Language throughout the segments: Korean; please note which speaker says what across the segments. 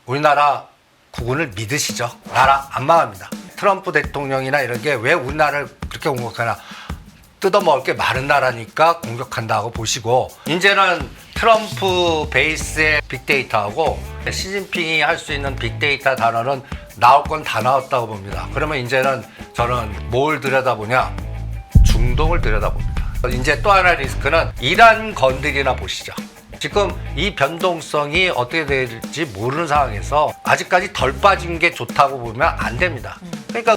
Speaker 1: 우리나라 국군을 믿으시죠? 나라 안 망합니다. 트럼프 대통령이나 이런 게 왜 우리나라를 그렇게 공격하나? 뜯어먹을 게 많은 나라니까 공격한다고 보시고, 이제는 트럼프 베이스의 빅데이터하고 시진핑이 할 수 있는 빅데이터 단어는 나올 건 다 나왔다고 봅니다. 그러면 이제는 저는 뭘 들여다보냐? 중동을 들여다봅니다. 이제 또 하나의 리스크는 이란 건드리나 보시죠. 지금 이 변동성이 어떻게 될지 모르는 상황에서 아직까지 덜 빠진 게 좋다고 보면 안 됩니다. 그러니까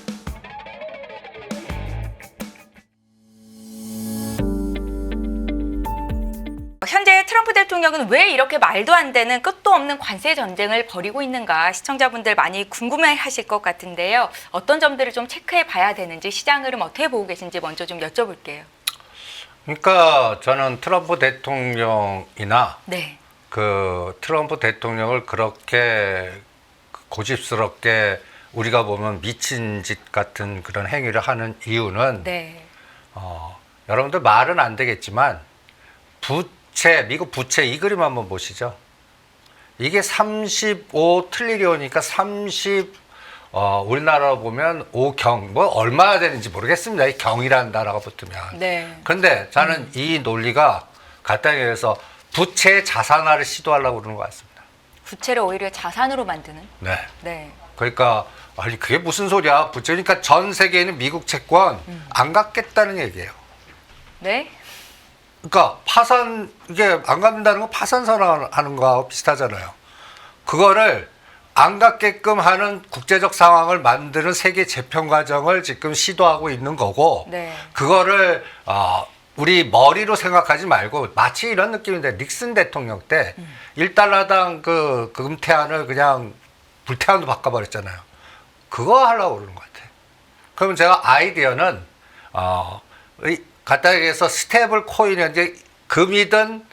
Speaker 2: 현재 트럼프 대통령은 왜 이렇게 말도 안 되는 끝도 없는 관세 전쟁을 벌이고 있는가, 시청자분들 많이 궁금해하실 것 같은데요. 어떤 점들을 좀 체크해 봐야 되는지, 시장 흐름 어떻게 보고 계신지 먼저 좀 여쭤볼게요.
Speaker 1: 그러니까 저는 트럼프 대통령이나
Speaker 2: 네.
Speaker 1: 그 트럼프 대통령을 그렇게 고집스럽게 우리가 보면 미친 짓 같은 그런 행위를 하는 이유는
Speaker 2: 네.
Speaker 1: 여러분들 말은 안 되겠지만 미국 부채 이 그림 한번 보시죠. 이게 35트릴리온이니까 우리나라로 보면 5경, 뭐 얼마나 되는지 모르겠습니다. 이 경이라는 나라가 붙으면.
Speaker 2: 네.
Speaker 1: 근데 저는 이 논리가 간단히 해서 부채 자산화를 시도하려고 그러는 것 같습니다.
Speaker 2: 부채를 오히려 자산으로 만드는?
Speaker 1: 네.
Speaker 2: 네.
Speaker 1: 그러니까 아니 그게 무슨 소리야? 부채니까 전 세계에 있는 미국 채권 안 갖겠다는 얘기예요.
Speaker 2: 네?
Speaker 1: 그러니까 이게 안 갖는다는 건 파산 선언하는 거하고 비슷하잖아요. 그거를 안 갖게끔 하는 국제적 상황을 만드는 세계 재편 과정을 지금 시도하고 있는 거고,
Speaker 2: 네.
Speaker 1: 그거를 우리 머리로 생각하지 말고 마치 이런 느낌인데, 닉슨 대통령 때 1달러당 그 금태안을 그냥 불태안으로 바꿔버렸잖아요. 그거 하려고 그러는 것 같아요. 그러면 제가 아이디어는 간단하게 해서 스테이블 코인이 이제 금이든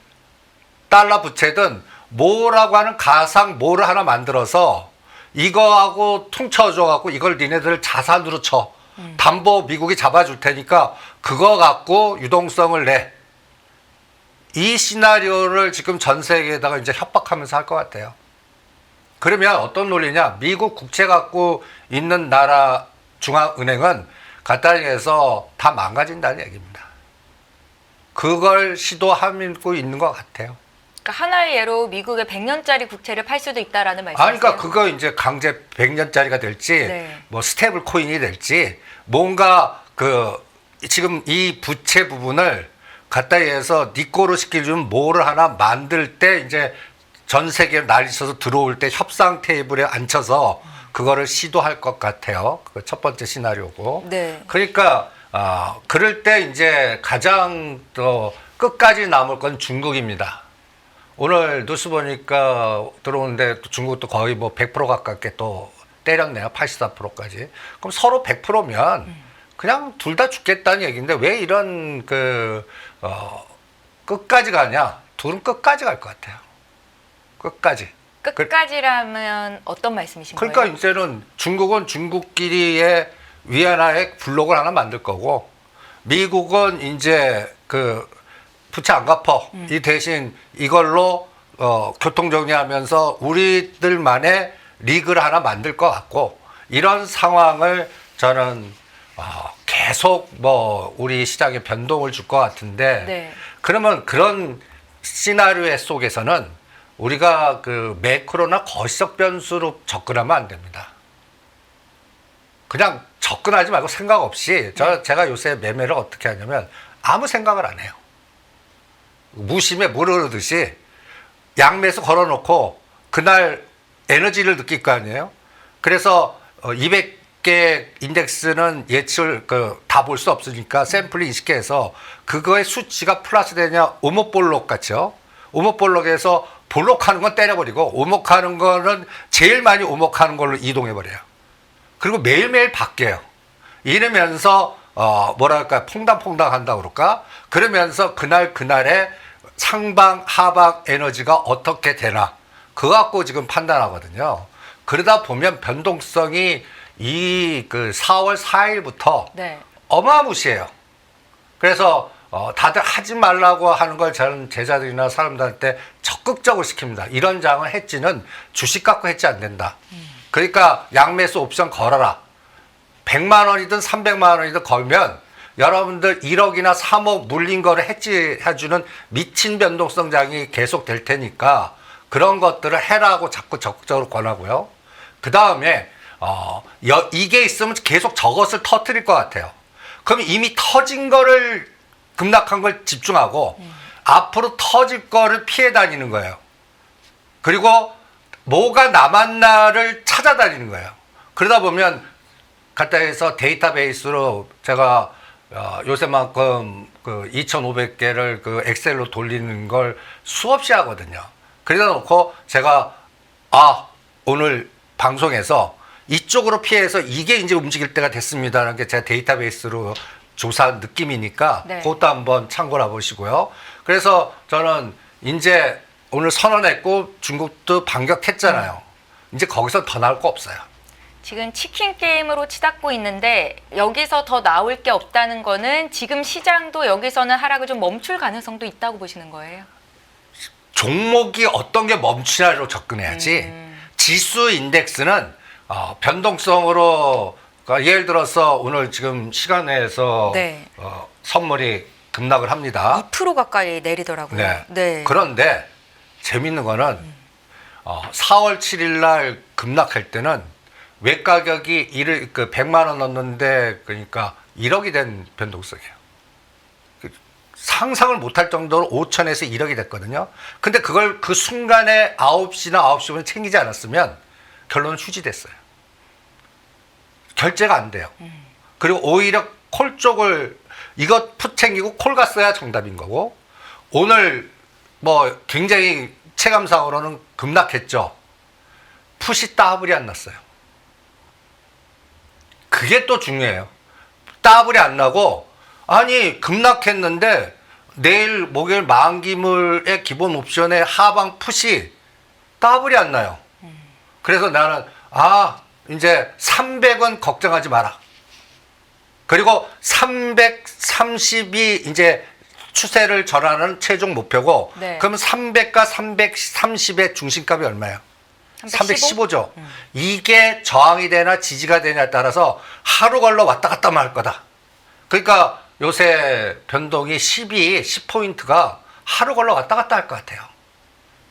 Speaker 1: 달러 부채든 뭐라고 하는 가상 뭐를 하나 만들어서 이거하고 퉁쳐줘갖고 이걸 니네들 자산으로 쳐. 담보 미국이 잡아줄 테니까 그거 갖고 유동성을 내. 이 시나리오를 지금 전 세계에다가 이제 협박하면서 할 것 같아요. 그러면 어떤 논리냐? 미국 국채 갖고 있는 나라 중앙은행은 간단히 해서 다 망가진다는 얘기입니다. 그걸 시도하고 있는 것 같아요.
Speaker 2: 그러니까 하나의 예로 미국의 100년짜리 국채를 팔 수도 있다라는 말씀이세요?
Speaker 1: 그러니까 그거 이제 강제 100년짜리가 될지,
Speaker 2: 네.
Speaker 1: 뭐 스테이블 코인이 될지, 뭔가 지금 이 부채 부분을 갖다 해서 네 거로 시키려면 뭐를 하나 만들 때 이제 전 세계로 난리쳐서 들어올 때 협상 테이블에 앉혀서 그거를 시도할 것 같아요. 그 첫 번째 시나리오고.
Speaker 2: 네.
Speaker 1: 그러니까 그럴 때 이제 가장 더 끝까지 남을 건 중국입니다. 오늘 뉴스 보니까 들어오는데 중국도 거의 뭐 100% 가깝게 또 때렸네요. 84%까지. 그럼 서로 100%면 그냥 둘 다 죽겠다는 얘기인데 왜 이런 끝까지 가냐? 둘은 끝까지 갈 것 같아요. 끝까지.
Speaker 2: 끝까지라면 어떤 말씀이신
Speaker 1: 그러니까
Speaker 2: 거예요?
Speaker 1: 이제는 중국은 중국끼리의 위안화의 블록을 하나 만들 거고, 미국은 이제 부채 안 갚어. 이 대신 이걸로 교통 정리하면서 우리들만의 리그를 하나 만들 것 같고, 이런 상황을 저는 계속 우리 시장에 변동을 줄 것 같은데,
Speaker 2: 네.
Speaker 1: 그러면 그런 시나리오 속에서는 우리가 매크로나 거시적 변수로 접근하면 안 됩니다. 그냥 접근하지 말고 생각 없이, 제가 요새 매매를 어떻게 하냐면 아무 생각을 안 해요. 무심에 물 흐르듯이 양매수 걸어놓고 그날 에너지를 느낄 거 아니에요. 그래서 200개 인덱스는 예측을 다 볼 수 없으니까 샘플을 20개 해서 그거의 수치가 플러스 되냐, 오목볼록 같죠. 오목볼록에서 볼록하는 건 때려버리고 오목하는 거는 제일 많이 오목하는 걸로 이동해버려요. 그리고 매일매일 바뀌어요. 이러면서 뭐랄까 퐁당퐁당 한다고 그럴까? 그러면서 그날의 상방 하방 에너지가 어떻게 되나 그거 갖고 지금 판단하거든요. 그러다 보면 변동성이 4월 4일부터
Speaker 2: 네.
Speaker 1: 어마무시해요. 그래서 다들 하지 말라고 하는 걸 저는 제자들이나 사람들한테 적극적으로 시킵니다. 이런 장을 해지는 주식 갖고 해지 안 된다. 그러니까 양매수 옵션 걸어라. 100만 원이든 300만 원이든 걸면 여러분들 1억이나 3억 물린 거를 해지해주는 미친 변동성장이 계속 될 테니까 그런 것들을 해라고 자꾸 적극적으로 권하고요. 그 다음에 이게 있으면 계속 저것을 터뜨릴 것 같아요. 그럼 이미 터진 거를 급락한 걸 집중하고 앞으로 터질 거를 피해 다니는 거예요. 그리고 뭐가 남았나를 찾아다니는 거예요. 그러다 보면 갖다 해서 데이터베이스로 제가 요새만큼 그 2,500개를 그 엑셀로 돌리는 걸 수없이 하거든요. 그러다 놓고 제가 오늘 방송에서 이쪽으로 피해서 이게 이제 움직일 때가 됐습니다라는 게 제가 데이터베이스로 조사한 느낌이니까
Speaker 2: 네.
Speaker 1: 그것도 한번 참고해 보시고요. 그래서 저는 이제 오늘 선언했고 중국도 반격했잖아요. 이제 거기서 더 나올 거 없어요.
Speaker 2: 지금 치킨 게임으로 치닫고 있는데 여기서 더 나올 게 없다는 거는 지금 시장도 여기서는 하락을 좀 멈출 가능성도 있다고 보시는 거예요?
Speaker 1: 종목이 어떤 게 멈추냐로 접근해야지. 지수 인덱스는 변동성으로 그러니까 예를 들어서 오늘 지금 시간 내에서
Speaker 2: 네.
Speaker 1: 선물이 급락을 합니다.
Speaker 2: 2% 가까이 내리더라고요.
Speaker 1: 네. 그런데 재밌는 거는 4월 7일 날 급락할 때는 외 가격이 100만 원 넣었는데 그러니까 1억이 된 변동성이에요. 상상을 못할 정도로 5천에서 1억이 됐거든요. 근데 그걸 그 순간에 9시나 9시 분에 챙기지 않았으면 결론은 휴지됐어요. 결제가 안 돼요. 그리고 오히려 콜 쪽을 이것 풋 챙기고 콜 갔어야 정답인 거고 오늘 뭐 굉장히 체감상으로는 급락했죠. 풋이 따블이 안 났어요. 그게 또 중요해요. 따블이 안 나고 아니 급락했는데 내일 목요일 만기물의 기본 옵션의 하방 풋이 따블이 안 나요. 그래서 나는 이제 300은 걱정하지 마라. 그리고 330이 이제 추세를 전하는 최종 목표고
Speaker 2: 네.
Speaker 1: 그러면 300과 330의 중심값이 얼마예요? 315죠. 이게 저항이 되나 지지가 되냐에 따라서 하루 걸러 왔다 갔다 할 거다. 그러니까 요새 변동이 10포인트가 하루 걸러 왔다 갔다 할 것 같아요.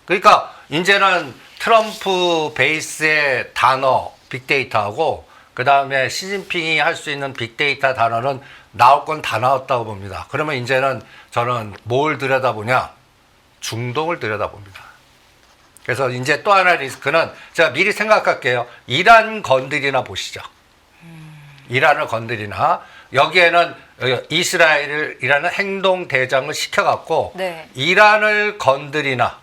Speaker 1: 그러니까 이제는 트럼프 베이스의 단어 빅데이터하고 그 다음에 시진핑이 할 수 있는 빅데이터 단어는 나올 건 다 나왔다고 봅니다. 그러면 이제는 저는 뭘 들여다보냐? 중동을 들여다봅니다. 그래서 이제 또 하나의 리스크는 제가 미리 생각할게요. 이란 건드리나 보시죠. 이란을 건드리나 여기에는 이스라엘이라는 행동 대장을 시켜갖고
Speaker 2: 네.
Speaker 1: 이란을 건드리나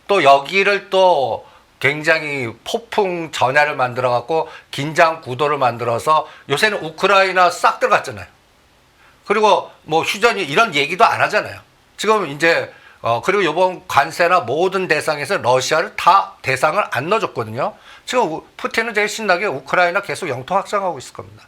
Speaker 1: 또 여기를 또 굉장히 폭풍 전야를 만들어갖고 긴장 구도를 만들어서 요새는 우크라이나 싹 들어갔잖아요. 그리고 뭐 휴전이 이런 얘기도 안 하잖아요. 지금 이제 그리고 이번 관세나 모든 대상에서 러시아를 다 대상을 안 넣어줬거든요. 지금 푸틴은 제일 신나게 우크라이나 계속 영토 확장하고 있을 겁니다.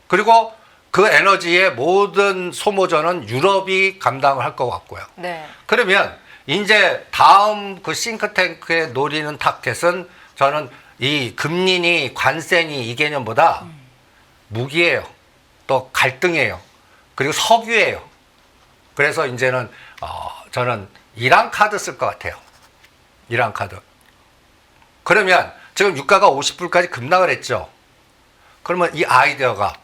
Speaker 1: 그리고 그 에너지의 모든 소모전은 유럽이 감당을 할 것 같고요.
Speaker 2: 네.
Speaker 1: 그러면 이제 다음 그 싱크탱크에 노리는 타켓은 저는 이 금리니 관세니 이 개념보다 무기예요. 또 갈등이에요. 그리고 석유예요. 그래서 이제는 저는 이란 카드 쓸 것 같아요. 이란 카드. 그러면 지금 유가가 50불까지 급락을 했죠. 그러면 이 아이디어가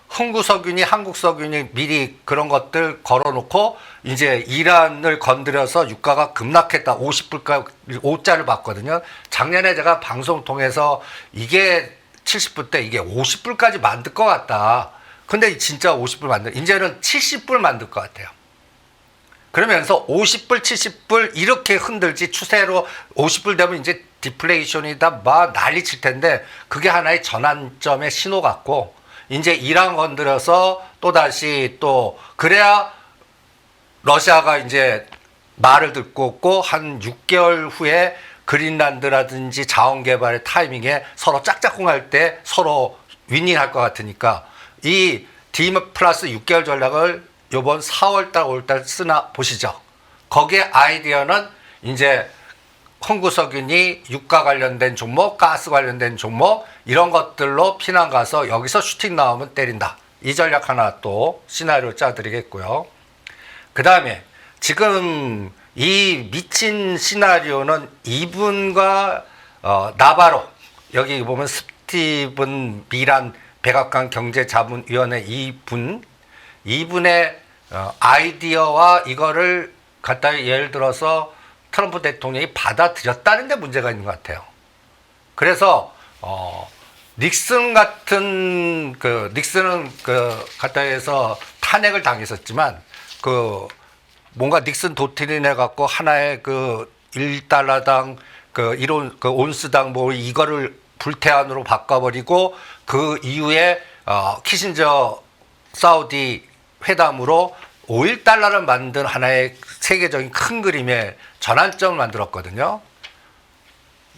Speaker 1: 흥구석유니 한국석유니 미리 그런 것들 걸어놓고 이제 이란을 건드려서 유가가 급락했다. 50불까지 5자를 봤거든요. 작년에 제가 방송 통해서 이게 70불 때 이게 50불까지 만들 것 같다. 근데 진짜 50불 만들, 이제는 70불 만들 것 같아요. 그러면서 50불, 70불 이렇게 흔들지 추세로 50불 되면 이제 디플레이션이다 막 난리 칠 텐데 그게 하나의 전환점의 신호 같고 이제 이란 건드려서 또다시 또 그래야 러시아가 이제 말을 듣고 있고 한 6개월 후에 그린란드라든지 자원 개발의 타이밍에 서로 짝짝꿍할 때 서로 윈윈할 것 같으니까 이 D 플러스 6개월 전략을 요번 4월달 5월달 쓰나 보시죠. 거기에 아이디어는 이제 홍구석윤이 유가 관련된 종목, 가스 관련된 종목 이런 것들로 피난 가서 여기서 슈팅 나오면 때린다. 이 전략 하나 또 시나리오 짜드리겠고요. 그 다음에 지금 이 미친 시나리오는 이분과 나바로 여기 보면 스티븐 미란 백악관 경제자문위원회 이분의 아이디어와 이거를 갖다 예를 들어서 트럼프 대통령이 받아들였다는 데 문제가 있는 것 같아요. 그래서 닉슨 같은 닉슨은 갖다 해서 탄핵을 당했었지만 뭔가 닉슨 도트린해 갖고 하나의 1달러당 1온 온스당 뭐 이거를 불태안으로 바꿔버리고 그 이후에 키신저 사우디 회담으로 5.1달러를 만든 하나의 세계적인 큰 그림의 전환점을 만들었거든요.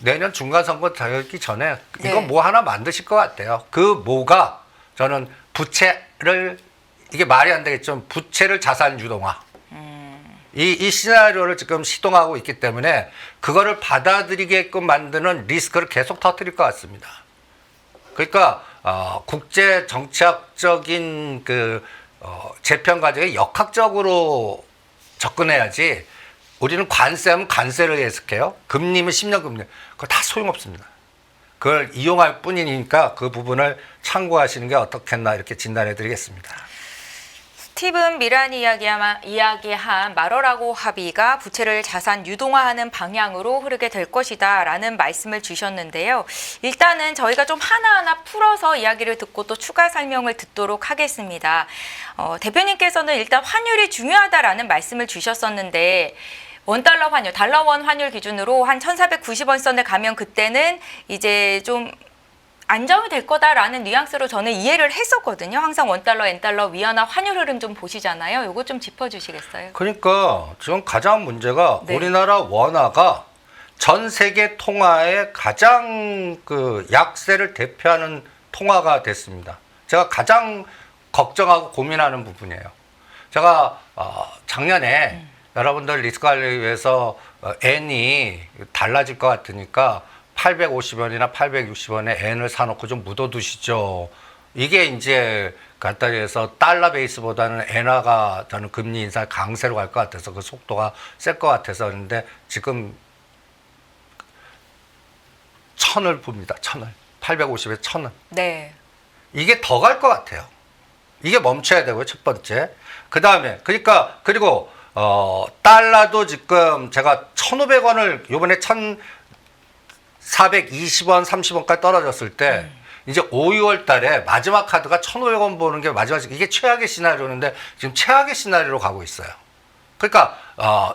Speaker 1: 내년 중간선거 되기 전에 이거
Speaker 2: 네.
Speaker 1: 뭐 하나 만드실 것 같아요. 그 뭐가 저는 부채를 이게 말이 안 되겠지만 부채를 자산 유동화. 이 시나리오를 지금 시동하고 있기 때문에 그거를 받아들이게끔 만드는 리스크를 계속 터뜨릴 것 같습니다. 그러니까 국제 정치학적인 재편 과정에 역학적으로 접근해야지. 우리는 관세하면 관세를 예측해요. 금리면 10년 금리. 그거 다 소용없습니다. 그걸 이용할 뿐이니까 그 부분을 참고하시는 게 어떻겠나 이렇게 진단해 드리겠습니다.
Speaker 2: 스티븐 미란이 이야기한 마러라고 합의가 부채를 자산 유동화하는 방향으로 흐르게 될 것이다 라는 말씀을 주셨는데요. 일단은 저희가 좀 하나하나 풀어서 이야기를 듣고 또 추가 설명을 듣도록 하겠습니다. 대표님께서는 일단 환율이 중요하다라는 말씀을 주셨었는데 원달러 환율, 달러원 환율 기준으로 한 1,490원 선을 가면 그때는 이제 좀 안정이 될 거다라는 뉘앙스로 저는 이해를 했었거든요. 항상 원달러, 엔달러, 위안화 환율 흐름 좀 보시잖아요. 요거 좀 짚어주시겠어요?
Speaker 1: 그러니까 지금 가장 문제가
Speaker 2: 네.
Speaker 1: 우리나라 원화가 전 세계 통화의 가장 약세를 대표하는 통화가 됐습니다. 제가 가장 걱정하고 고민하는 부분이에요. 제가 작년에 여러분들 리스크 관리를 위해서 N이 달라질 것 같으니까 850원이나 860원에 N을 사놓고 좀 묻어두시죠. 이게 이제 간단히 해서 달러 베이스보다는 엔화가 저는 금리 인상 강세로 갈 것 같아서 그 속도가 셀 것 같아서 그런데 지금 1,000을 봅니다. 1,000을. 850에 1,000은.
Speaker 2: 네.
Speaker 1: 이게 더 갈 것 같아요. 이게 멈춰야 되고요. 첫 번째. 그 다음에 그리고 달러도 지금 제가 1,500원을 요번에 420원, 30원까지 떨어졌을 때 이제 5, 6월 달에 마지막 카드가 1,500원 보는 게 마지막 이게 최악의 시나리오인데 지금 최악의 시나리오로 가고 있어요. 그러니까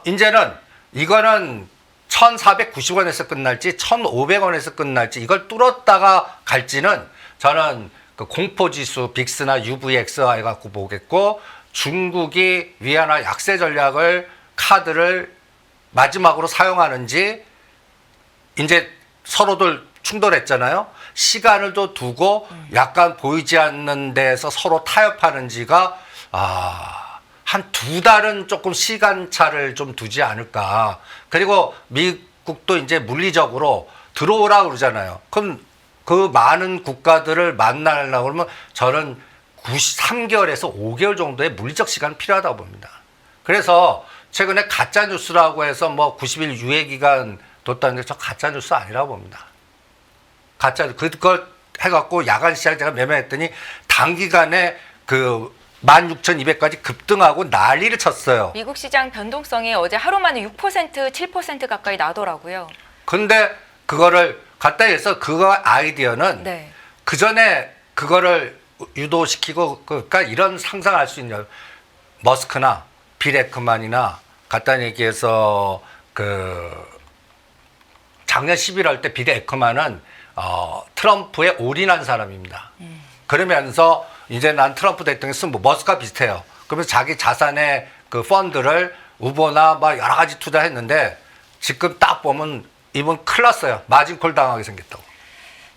Speaker 1: 이제는 이거는 1,490원에서 끝날지 1,500원에서 끝날지 이걸 뚫었다가 갈지는 저는 공포지수 빅스나 UVX 해갖고 보겠고 중국이 위안화 약세 전략을 카드를 마지막으로 사용하는지 이제 서로들 충돌했잖아요. 시간을 또 두고 약간 보이지 않는 데서 서로 타협하는지가 한 2달은 조금 시간차를 좀 두지 않을까. 그리고 미국도 이제 물리적으로 들어오라 그러잖아요. 그럼 그 많은 국가들을 만나려고 그러면 저는 3개월에서 5개월 정도의 물리적 시간이 필요하다고 봅니다. 그래서 최근에 가짜뉴스라고 해서 뭐 90일 유예기간 뒀다는데 저 가짜뉴스 아니라고 봅니다. 그걸 해갖고 야간 시장 제가 매매했더니 단기간에 16,200까지 급등하고 난리를 쳤어요.
Speaker 2: 미국 시장 변동성이 어제 하루 만에 6%, 7% 가까이 나더라고요.
Speaker 1: 근데 그거를 갖다 해서 그거 아이디어는
Speaker 2: 네.
Speaker 1: 그 전에 그거를 유도시키고 그러니까 이런 상상할 수 있는 머스크나 빌 에크만이나 간단히 얘기해서 작년 11월 때 빌 에크만은 트럼프에 올인한 사람입니다. 그러면서 이제 난 트럼프 대통령이 쓴 머스크가 비슷해요. 그러면서 자기 자산의 그 펀드를 우보나 막 여러 가지 투자했는데 지금 딱 보면 이분 큰일 났어요. 마진콜 당하게 생겼다고.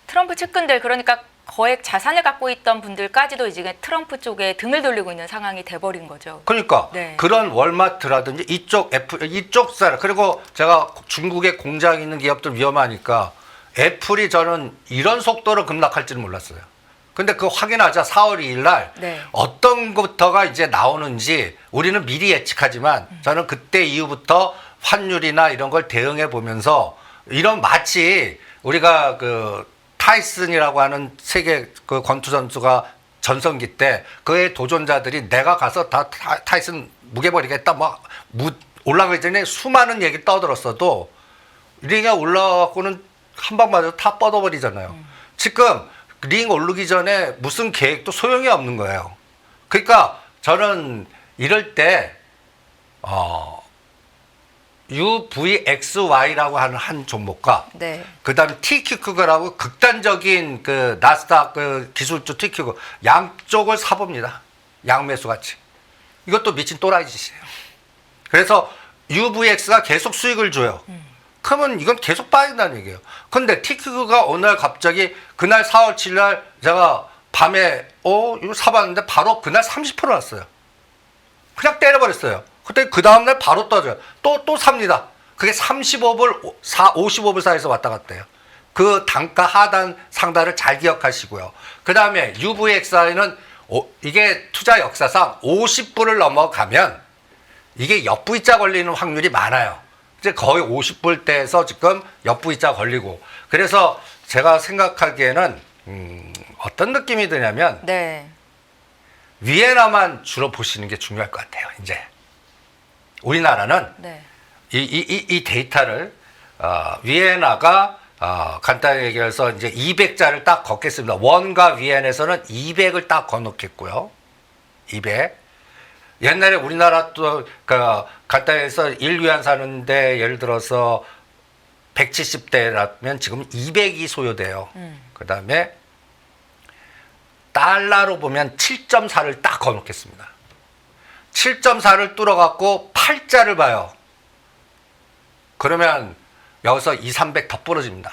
Speaker 2: 트럼프 측근들 그러니까 거액 자산을 갖고 있던 분들까지도 이제 트럼프 쪽에 등을 돌리고 있는 상황이 돼버린 거죠.
Speaker 1: 그러니까
Speaker 2: 네.
Speaker 1: 그런 월마트라든지 이쪽 사 그리고 제가 중국에 공장 있는 기업들 위험하니까 애플이 저는 이런 속도로 급락할지는 몰랐어요. 근데 그 확인하자 4월 2일 날
Speaker 2: 네.
Speaker 1: 어떤 것부터가 이제 나오는지 우리는 미리 예측하지만 저는 그때 이후부터 환율이나 이런 걸 대응해 보면서 이런 마치 우리가 그 타이슨이라고 하는 세계 그 권투 선수가 전성기 때 그의 도전자들이 내가 가서 다 타이슨 무게버리겠다 막 올라가기 전에 수많은 얘기 떠들었어도 링에 올라가고는 한 방 맞아서 다 뻗어버리잖아요. 지금 링 오르기 전에 무슨 계획도 소용이 없는 거예요. 그러니까 저는 이럴 때 UVXY라고 하는 한 종목과
Speaker 2: 네.
Speaker 1: 그다음에 TQQ라고 극단적인 그 나스닥 그 기술주 TQQ 양쪽을 사봅니다. 양매수 같이. 이것도 미친 또라이 짓이에요. 그래서 UVX가 계속 수익을 줘요. 그러면 이건 계속 빠진다는 얘기예요. 근데 TQQ가 어느 날 갑자기 그날 4월 7일 날 제가 밤에 이거 사봤는데 바로 그날 30% 났어요. 그냥 때려버렸어요. 그때 그 다음날 바로 떠져요. 또 삽니다. 그게 35불, 55불 사이에서 왔다 갔다 해요. 그 단가 하단 상단을 잘 기억하시고요. 그 다음에 UVXI는 이게 투자 역사상 50불을 넘어가면 이게 역부이자 걸리는 확률이 많아요. 이제 거의 50불대에서 지금 역부이자 걸리고. 그래서 제가 생각하기에는 어떤 느낌이 드냐면
Speaker 2: 네.
Speaker 1: 위에나만 주로 보시는 게 중요할 것 같아요. 이제 우리나라는
Speaker 2: 네.
Speaker 1: 이 데이터를 위에나가 간단히 얘기해서 이제 200자를 딱 걷겠습니다. 원과 위엔에서는 200을 딱 거놓겠고요. 200. 옛날에 우리나라 또 간단히 해서 1위안 사는데 예를 들어서 170대라면 지금 200이 소요돼요. 그다음에 달러로 보면 7.4를 딱 거놓겠습니다. 7.4를 뚫어갖고 8자를 봐요. 그러면 여기서 2, 300 더 부러집니다.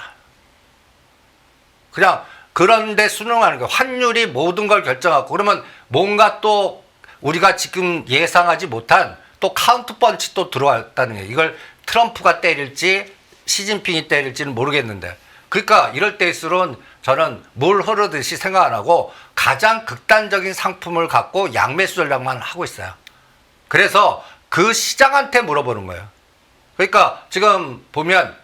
Speaker 1: 그냥 그런데 순응하는 거예요. 환율이 모든 걸 결정하고 그러면 뭔가 또 우리가 지금 예상하지 못한 또 카운트 펀치 또 들어왔다는 거예요. 이걸 트럼프가 때릴지 시진핑이 때릴지는 모르겠는데 그러니까 이럴 때일수록 저는 물 흐르듯이 생각 안 하고 가장 극단적인 상품을 갖고 양매수 전략만 하고 있어요. 그래서 그 시장한테 물어보는 거예요. 그러니까 지금 보면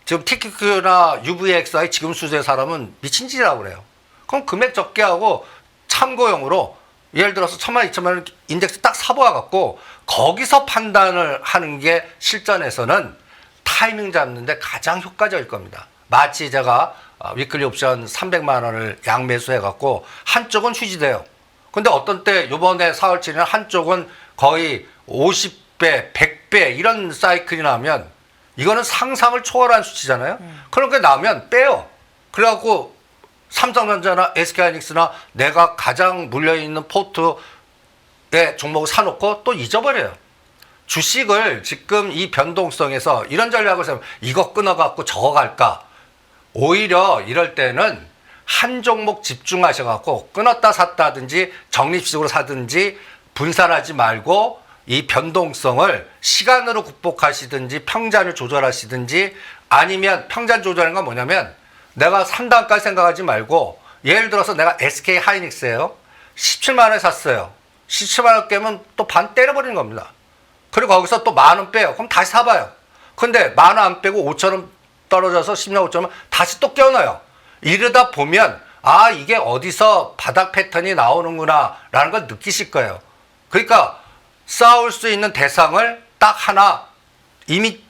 Speaker 1: 지금 TQQ나 UVXI 지금 수준의 사람은 미친 짓이라고 그래요. 그럼 금액 적게 하고 참고용으로 예를 들어서 1,000만, 2,000만 원 인덱스 딱 사보아 갖고 거기서 판단을 하는 게 실전에서는 타이밍 잡는데 가장 효과적일 겁니다. 마치 제가 위클리 옵션 300만 원을 양매수해 갖고 한쪽은 휴지돼요. 근데 어떤 때 요번에 4월 7일에 한쪽은 거의 50배, 100배 이런 사이클이 나면 이거는 상상을 초월한 수치잖아요. 그렇게 나오면 빼요. 그래갖고 삼성전자나 SK하이닉스나 내가 가장 물려있는 포트의 종목을 사놓고 또 잊어버려요. 주식을 지금 이 변동성에서 이런 전략을 세우면 이거 끊어갖고 저거 갈까? 오히려 이럴 때는 한 종목 집중하셔갖고 끊었다 샀다든지 적립식으로 사든지 분산하지 말고 이 변동성을 시간으로 극복하시든지 평단을 조절하시든지 아니면 평단 조절하는 건 뭐냐면 내가 3단까지 생각하지 말고 예를 들어서 내가 SK 하이닉스예요. 17만 원에 샀어요. 17만 원 깨면 또 반 때려버리는 겁니다. 그리고 거기서 또 10,000원 빼요. 그럼 다시 사봐요. 근데 10,000원 안 빼고 5,000원 떨어져서 10년 5,000원 다시 또 껴넣어요. 이러다 보면 아 이게 어디서 바닥 패턴이 나오는구나 라는 걸 느끼실 거예요. 그러니까 싸울 수 있는 대상을 딱 하나 이미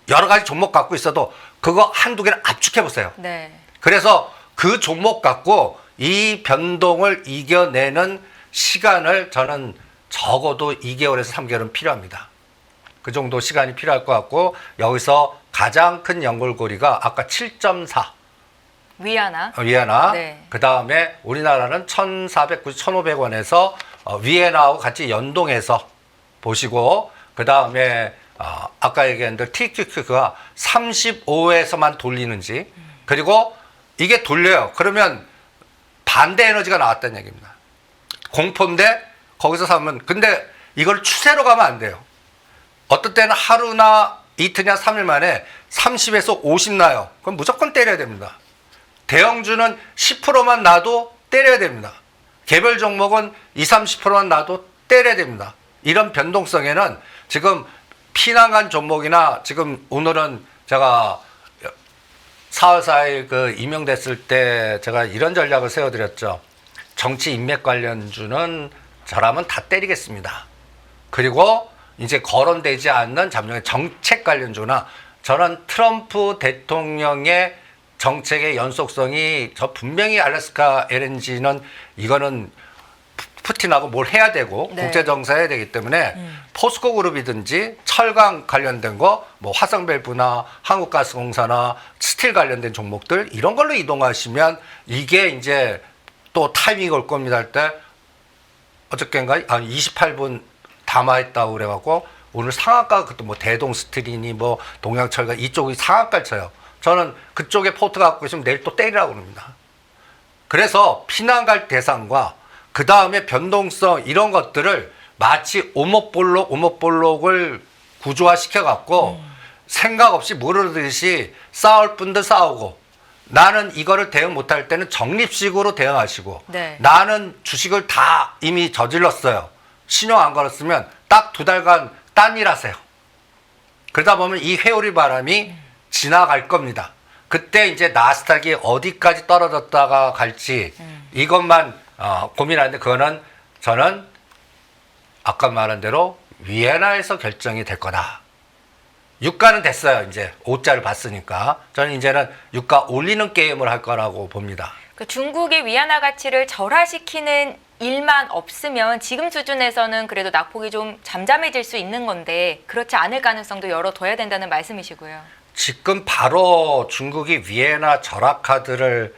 Speaker 1: 여러 가지 종목 갖고 있어도 그거 한두 개를 압축해 보세요.
Speaker 2: 네.
Speaker 1: 그래서 그 종목 갖고 이 변동을 이겨내는 시간을 저는 적어도 2개월에서 3개월은 필요합니다. 그 정도 시간이 필요할 것 같고 여기서 가장 큰 연골고리가 아까 7.4
Speaker 2: 위아나.
Speaker 1: 위에나
Speaker 2: 네.
Speaker 1: 그 다음에 우리나라는 1,490, 1,500원에서 위에나하고 같이 연동해서 보시고 그 다음에 아까 얘기한 대로 TQQ가 35에서만 돌리는지 그리고 이게 돌려요. 그러면 반대 에너지가 나왔다는 얘기입니다. 공포인데 거기서 사면 근데 이걸 추세로 가면 안 돼요. 어떤 때는 하루나 이틀이나 3일 만에 30에서 50 나요. 그럼 무조건 때려야 됩니다. 대형주는 10%만 나도 때려야 됩니다. 개별 종목은 20, 30%만 나도 때려야 됩니다. 이런 변동성에는 지금 피난간 종목이나 지금 오늘은 제가 4월 4일 그 임명됐을 때 제가 이런 전략을 세워드렸죠. 정치 인맥 관련주는 저라면 다 때리겠습니다. 그리고 이제 거론되지 않는 잠룡의 정책 관련주나 저는 트럼프 대통령의 정책의 연속성이 저 분명히 알래스카 LNG는 이거는 푸틴하고 뭘 해야 되고
Speaker 2: 네.
Speaker 1: 국제정세해야 되기 때문에 포스코 그룹이든지 철강 관련된 거 뭐 화성밸브나 한국가스공사나 스틸 관련된 종목들 이런 걸로 이동하시면 이게 이제 또 타이밍이 올 겁니다 할 때 어저께인가 28분 담아있다고 그래갖고 오늘 상한가 그것도 뭐 대동스틸이니 뭐 동양철강 이쪽이 상한가를 쳐요. 저는 그쪽에 포트 갖고 있으면 내일 또 때리라고 그럽니다. 그래서 피난갈 대상과 그 다음에 변동성 이런 것들을 마치 오목볼록을 구조화시켜 갖고 생각 없이 모르듯이 싸울 분들 싸우고 나는 이거를 대응 못할 때는 적립식으로 대응하시고
Speaker 2: 네.
Speaker 1: 나는 주식을 다 이미 저질렀어요. 신용 안 걸었으면 딱 2달간 딴 일 하세요. 그러다 보면 이 회오리 바람이 지나갈 겁니다. 그때 이제 나스닥이 어디까지 떨어졌다가 갈지 이것만 고민하는데 그거는 저는 아까 말한 대로 위에나에서 결정이 될 거다. 유가는 됐어요. 이제 5자를 봤으니까 저는 이제는 유가 올리는 게임을 할 거라고 봅니다.
Speaker 2: 그 중국의 위안화 가치를 절하시키는 일만 없으면 지금 수준에서는 그래도 낙폭이 좀 잠잠해질 수 있는 건데 그렇지 않을 가능성도 열어둬야 된다는 말씀이시고요.
Speaker 1: 지금 바로 중국이 위에나 절하카드를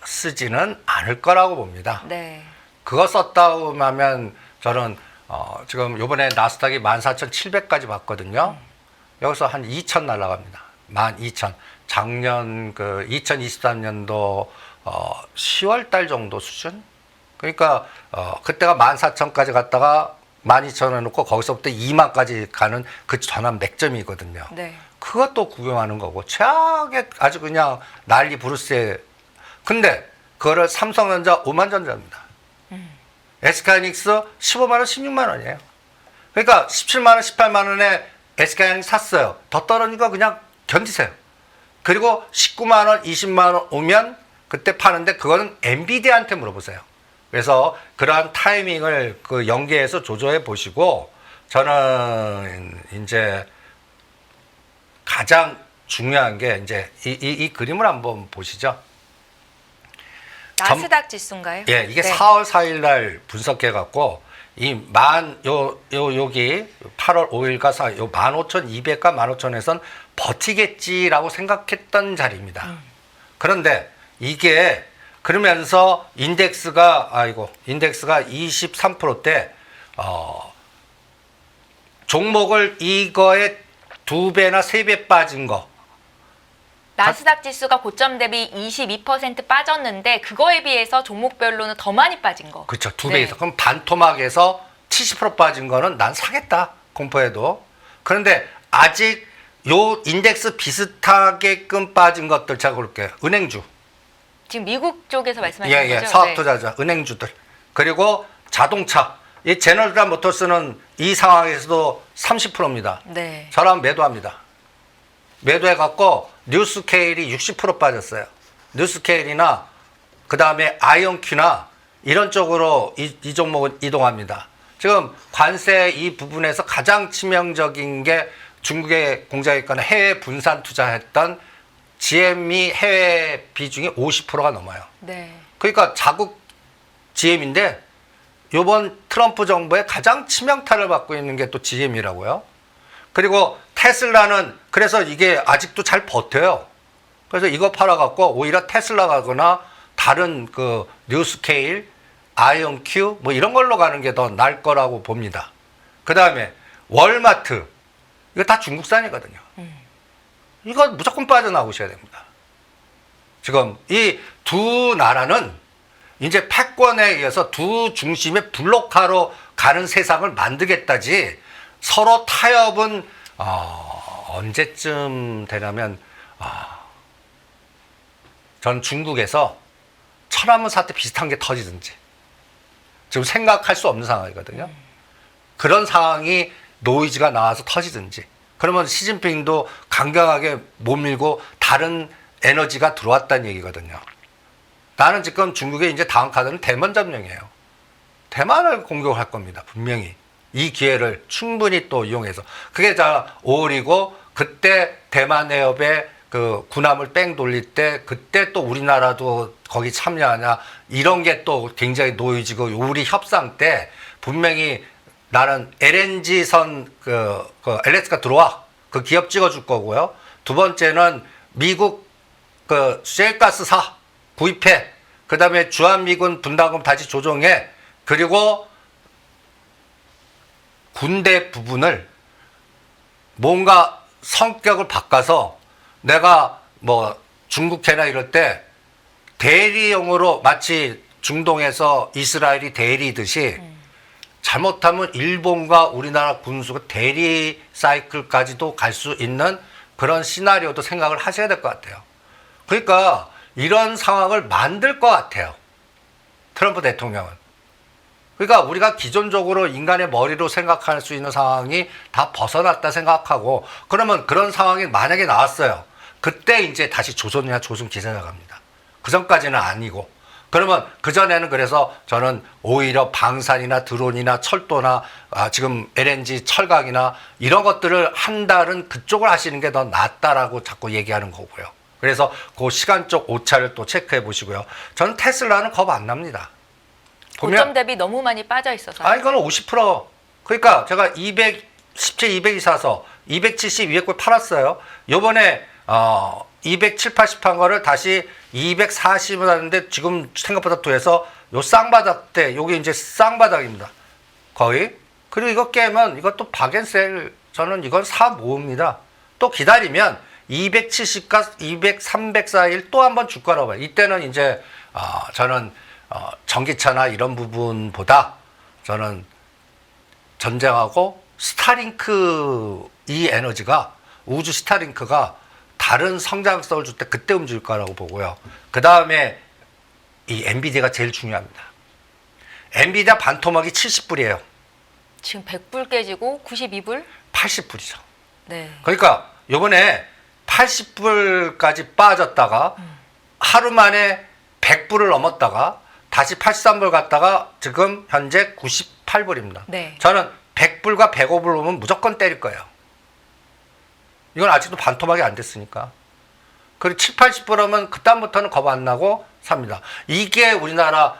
Speaker 1: 쓰지는 않을 거라고 봅니다.
Speaker 2: 네.
Speaker 1: 그거 썼다고 하면 저는 지금 요번에 나스닥이 14,700까지 봤거든요. 여기서 한 2,000 날아갑니다. 12,000. 작년 그 2023년도 10월 달 정도 수준? 그러니까 그때가 14,000까지 갔다가 12,000원 놓고 거기서부터 2만까지 가는 그 전환 맥점이거든요.
Speaker 2: 네.
Speaker 1: 그것도 구경하는 거고 최악의 아주 그냥 난리 부르스에 근데 그거를 삼성전자 5만 전자입니다. SK하이닉스 15만 원, 16만 원이에요. 그러니까 17만 원, 18만 원에 SK하이닉스 샀어요. 더 떨어지니까 그냥 견디세요. 그리고 19만 원, 20만 원 오면 그때 파는데 그거는 엔비디아한테 물어보세요. 그래서 그러한 타이밍을 그 연계해서 조절해 보시고 저는 이제 가장 중요한 게 이제 이 그림을 한번 보시죠.
Speaker 2: 나스닥 지수인가요?
Speaker 1: 예, 이게
Speaker 2: 네.
Speaker 1: 4월 4일 날 분석해 갖고 여기 8월 5일과 4일 요 15,200과 15,000에선 버티겠지라고 생각했던 자리입니다. 그런데 이게 그러면서 인덱스가 23%대 종목을 이거에 2배나 3배 빠진 거.
Speaker 2: 나스닥 지수가 고점 대비 22% 빠졌는데 그거에 비해서 종목별로는 더 많이 빠진 거.
Speaker 1: 그렇죠. 2배
Speaker 2: 네.
Speaker 1: 이상. 그럼 반토막에서 70% 빠진 거는 난 사겠다. 공포에도. 그런데 아직 요 인덱스 비슷하게끔 빠진 것들 제가 볼게요. 은행주.
Speaker 2: 지금 미국 쪽에서 말씀하시는 거죠?
Speaker 1: 사업투자자, 은행주들. 그리고 자동차. 이 제너럴 모터스는 이 상황에서도 30%입니다.
Speaker 2: 네.
Speaker 1: 저랑 매도합니다. 매도해갖고 뉴스케일이 60% 빠졌어요. 뉴스케일이나 그 다음에 아이언큐나 이런 쪽으로 이 종목은 이동합니다. 지금 관세 이 부분에서 가장 치명적인 게 중국의 공장에 있거나 해외 분산 투자했던 GM이 해외 비중이 50%가 넘어요.
Speaker 2: 네.
Speaker 1: 그러니까 자국 GM인데 이번 트럼프 정부의 가장 치명타를 받고 있는 게 또 GM이라고요. 그리고 테슬라는 그래서 이게 아직도 잘 버텨요. 그래서 이거 팔아갖고 오히려 테슬라 가거나 다른 그 뉴스케일, 아이언큐 뭐 이런 걸로 가는 게 더 나을 거라고 봅니다. 그 다음에 월마트 이거 다 중국산이거든요. 이거 무조건 빠져나오셔야 됩니다. 지금 이 두 나라는 이제 패권에 의해서 두 중심의 블록화로 가는 세상을 만들겠다지 서로 타협은 언제쯤 되냐면 전 중국에서 천안문 사태 비슷한 게 터지든지 지금 생각할 수 없는 상황이거든요. 그런 상황이 노이즈가 나와서 터지든지 그러면 시진핑도 강경하게 못 밀고 다른 에너지가 들어왔다는 얘기거든요. 나는 지금 중국의 이제 다음 카드는 대만 점령이에요. 대만을 공격할 겁니다. 분명히. 이 기회를 충분히 또 이용해서. 그게 자 5월이고 그때 대만 해협에 그 군함을 뺑 돌릴 때 그때 또 우리나라도 거기 참여하냐 이런 게 또 굉장히 노이즈고 우리 협상 때 분명히 나는 LNG선 그 LS가 들어와 그 기업 찍어줄 거고요. 두 번째는 미국 그 셰일가스 구입해. 그 다음에 주한미군 분담금 다시 조정해. 그리고 군대 부분을 뭔가 성격을 바꿔서 내가 뭐 중국해나 이럴 때 대리용으로 마치 중동에서 이스라엘이 대리듯이 잘못하면 일본과 우리나라 군수가 대리 사이클까지도 갈 수 있는 그런 시나리오도 생각을 하셔야 될 것 같아요. 그러니까 이런 상황을 만들 것 같아요. 트럼프 대통령은. 그러니까 우리가 기존적으로 인간의 머리로 생각할 수 있는 상황이 다 벗어났다 생각하고 그러면 그런 상황이 만약에 나왔어요. 그때 이제 다시 조선이나 조선 기세가 갑니다. 그 전까지는 아니고. 그러면 그전에는 그래서 저는 오히려 방산이나 드론이나 철도나 지금 LNG 철강이나 이런 것들을 한다는 그쪽을 하시는 게 더 낫다라고 자꾸 얘기하는 거고요. 그래서 그 시간적 오차를 또 체크해 보시고요. 저는 테슬라는 겁 안 납니다.
Speaker 2: 고점 대비 너무 많이 빠져 있어서.
Speaker 1: 이거는 50%. 그러니까 제가 217, 200이 사서 270, 200을 팔았어요. 요번에 270, 80 한 거를 다시 240을 하는데 지금 생각보다 또해서 요 쌍바닥 때 요게 이제 쌍바닥입니다. 거의. 그리고 이거 깨면 이것도 박앤셀 저는 이건 사 모읍니다. 또 기다리면 270과 200, 300 사이를 또 한번 줄 거라고 봐요. 이때는 이제 저는 전기차나 이런 부분보다 저는 전쟁하고 스타링크 이 에너지가 우주 스타링크가 다른 성장성을 줄 때 그때 움직일 거라고 보고요. 그 다음에 이 엔비디아가 제일 중요합니다. 엔비디아 반토막이 70불이에요.
Speaker 2: 지금 100불 깨지고 92불?
Speaker 1: 80불이죠.
Speaker 2: 네.
Speaker 1: 그러니까 요번에 80불까지 빠졌다가 하루 만에 100불을 넘었다가 다시 83불 갔다가 지금 현재 98불입니다.
Speaker 2: 네.
Speaker 1: 저는 100불과 105불 오면 무조건 때릴 거예요. 이건 아직도 반토막이 안 됐으니까. 그리고 7, 80불 하면 그다음부터는 겁 안 나고 삽니다. 이게 우리나라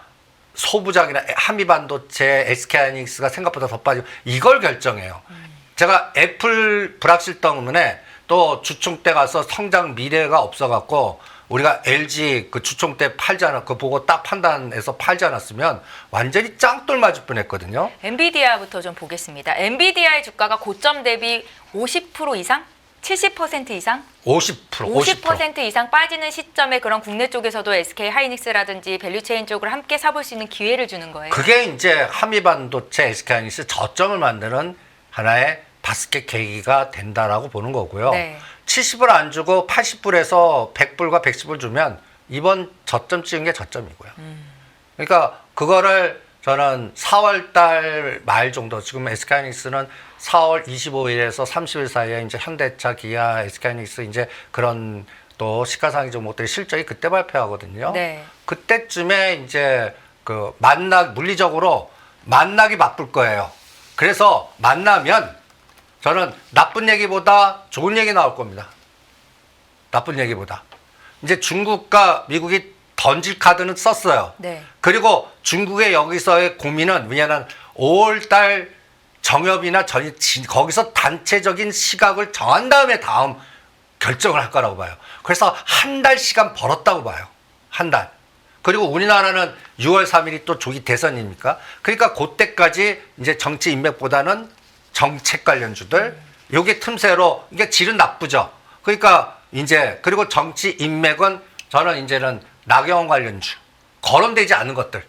Speaker 1: 소부장이나 한미반도체, SK하이닉스가 생각보다 더 빠지고 이걸 결정해요. 제가 애플 불확실 때문에 또 주총 때 가서 성장 미래가 없어갖고 우리가 LG 그 주총 때 팔지 않았, 그 보고 딱 판단해서 팔지 않았으면 완전히 짱돌 맞을 뻔했거든요.
Speaker 2: 엔비디아부터 좀 보겠습니다. 엔비디아의 주가가 고점 대비 50% 이상? 70% 이상? 50% 이상 빠지는 시점에 그런 국내 쪽에서도 SK 하이닉스라든지 밸류체인 쪽을 함께 사볼 수 있는 기회를 주는 거예요.
Speaker 1: 그게 이제 한미반도체 SK 하이닉스 저점을 만드는 하나의 바스켓 계기가 된다라고 보는 거고요.
Speaker 2: 네.
Speaker 1: 70불 안 주고 80불에서 100불과 110불 주면 이번 저점 찍은 게 저점이고요. 그러니까 그거를 저는 4월 달 말 정도, 지금 SK하이닉스는 4월 25일에서 30일 사이에 이제 현대차, 기아, SK하이닉스 이제 그런 또 시가상위 종목들의 실적이 그때 발표하거든요.
Speaker 2: 네.
Speaker 1: 그때쯤에 이제 그 물리적으로 만나기 바쁠 거예요. 그래서 만나면 저는 나쁜 얘기보다 좋은 얘기 나올 겁니다. 나쁜 얘기보다. 이제 중국과 미국이 던질 카드는 썼어요.
Speaker 2: 네.
Speaker 1: 그리고 중국의 여기서의 고민은 왜냐하면 5월달 정협이나 거기서 단체적인 시각을 정한 다음에 다음 결정을 할 거라고 봐요. 그래서 한 달 시간 벌었다고 봐요. 한 달. 그리고 우리나라는 6월 3일이 또 조기 대선이니까. 그러니까 그때까지 이제 정치 인맥보다는 정책 관련주들, 요게 틈새로, 이게 질은 나쁘죠. 그러니까 이제, 그리고 정치 인맥은 저는 이제는 나경원 관련주, 거론되지 않은 것들,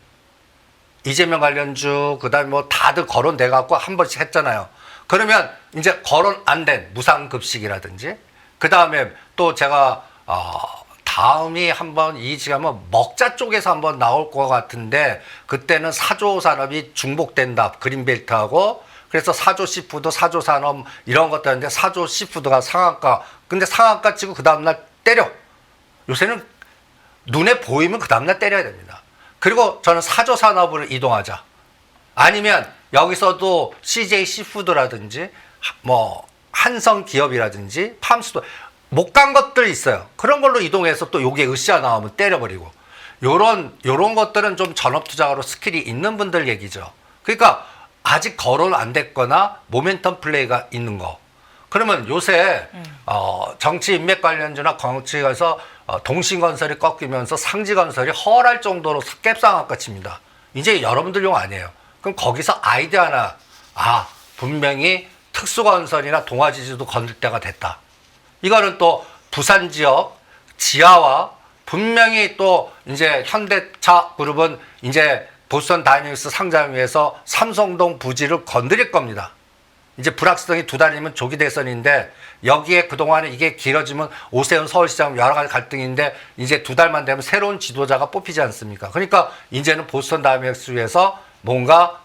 Speaker 1: 이재명 관련주, 그 다음에 뭐 다들 거론돼 갖고 한 번씩 했잖아요. 그러면 이제 거론 안 된 무상급식이라든지, 그 다음에 또 제가, 다음이 한번 이 지금은 먹자 쪽에서 한번 나올 것 같은데, 그때는 사조 산업이 중복된다. 그린벨트하고. 그래서 사조 시푸드, 사조 산업 이런 것들 하는데 사조 시푸드가 상한가. 근데 상한가 치고 그 다음날 때려. 요새는 눈에 보이면 그 다음날 때려야 됩니다. 그리고 저는 사조 산업으로 이동하자. 아니면 여기서도 CJ 시푸드라든지 뭐 한성 기업이라든지 팜스도 못 간 것들이 있어요. 그런 걸로 이동해서 또 요게 으쌰 나오면 때려버리고. 요런 것들은 좀 전업투자로 스킬이 있는 분들 얘기죠. 그러니까 아직 거론 안 됐거나 모멘텀 플레이가 있는 거. 그러면 요새 정치 인맥 관련주나 정치에서 동신건설이 꺾이면서 상지건설이 허할 정도로 cap상한가 칩니다. 이제 여러분들용 아니에요. 그럼 거기서 아이디어 하나, 분명히 특수건설이나 동아지주도 건들 때가 됐다. 이거는 또 부산 지역 지하와 분명히 또 이제 현대차 그룹은 이제 보스턴 다이내믹스 상장위에서 삼성동 부지를 건드릴 겁니다. 이제 불확실성이 2달이면 조기 대선인데 여기에 그동안에 이게 길어지면 오세훈 서울시장 여러 가지 갈등인데 이제 2달만 되면 새로운 지도자가 뽑히지 않습니까? 그러니까 이제는 보스턴 다이내믹스에서 뭔가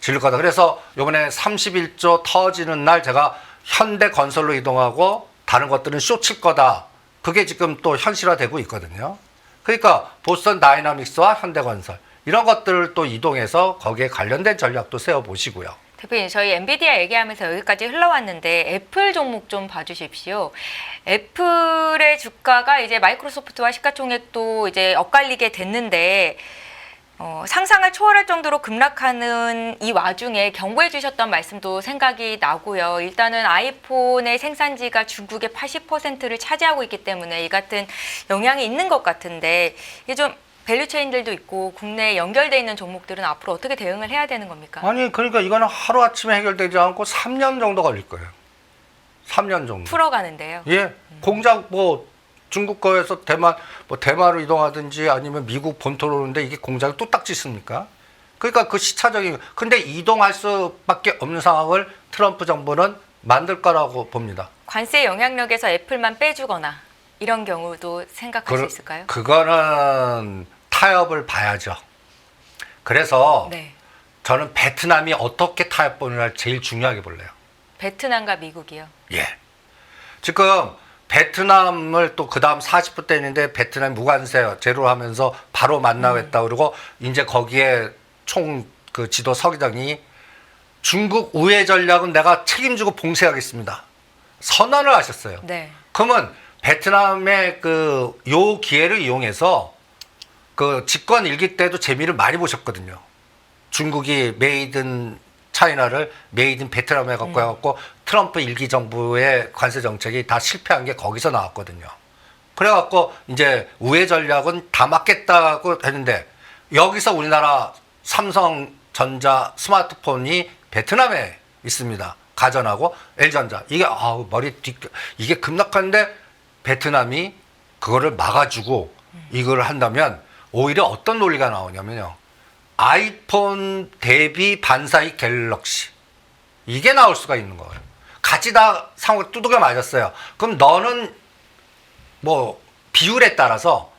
Speaker 1: 질릴 거다. 그래서 이번에 31조 터지는 날 제가 현대건설로 이동하고 다른 것들은 쇼칠 거다. 그게 지금 또 현실화되고 있거든요. 그러니까 보스턴 다이나믹스와 현대건설 이런 것들을 또 이동해서 거기에 관련된 전략도 세워보시고요.
Speaker 2: 대표님, 저희 엔비디아 얘기하면서 여기까지 흘러왔는데 애플 종목 좀 봐주십시오. 애플의 주가가 이제 마이크로소프트와 시가총액도 이제 엇갈리게 됐는데 상상을 초월할 정도로 급락하는 이 와중에 경고해 주셨던 말씀도 생각이 나고요. 일단은 아이폰의 생산지가 중국의 80%를 차지하고 있기 때문에 이 같은 영향이 있는 것 같은데 이게 좀 밸류체인들도 있고 국내에 연결돼 있는 종목들은 앞으로 어떻게 대응을 해야 되는 겁니까?
Speaker 1: 아니 그러니까 이거는 하루아침에 해결되지 않고 3년 정도 걸릴 거예요. 3년 정도.
Speaker 2: 풀어가는데요.
Speaker 1: 예. 공장 뭐 중국 거에서 대만으로 이동하든지 아니면 미국 본토로 오는데 이게 공장이 뚝딱 짓습니까? 그러니까 그 시차적인 근데 이동할 수밖에 없는 상황을 트럼프 정부는 만들 거라고 봅니다.
Speaker 2: 관세 영향력에서 애플만 빼주거나 이런 경우도 생각할 수 있을까요?
Speaker 1: 그거는 타협을 봐야죠. 그래서
Speaker 2: 네.
Speaker 1: 저는 베트남이 어떻게 타협본을 제일 중요하게 볼래요.
Speaker 2: 베트남과 미국이요.
Speaker 1: 예. 지금 베트남을 또 그 다음 40분 때인데 베트남 무관세 제로 하면서 바로 만나겠다 그러고 이제 거기에 총 그 지도 서기장이 중국 우회 전략은 내가 책임지고 봉쇄하겠습니다. 선언을 하셨어요.
Speaker 2: 네.
Speaker 1: 그러면 베트남의 그 요 기회를 이용해서 그 집권 일기 때도 재미를 많이 보셨거든요. 중국이 메이든 차이나를 메이든 베트남에 갖고 해갖고 트럼프 일기 정부의 관세 정책이 다 실패한 게 거기서 나왔거든요. 그래갖고 이제 우회 전략은 다 맞겠다고 했는데 여기서 우리나라 삼성전자 스마트폰이 베트남에 있습니다. 가전하고 LG전자. 이게 이게 급락하는데 베트남이 그거를 막아주고 이걸 한다면 오히려 어떤 논리가 나오냐면요. 아이폰 대비 반사이 갤럭시 이게 나올 수가 있는 거예요. 같이 다 상호 두들겨 맞았어요. 그럼 너는 뭐 비율에 따라서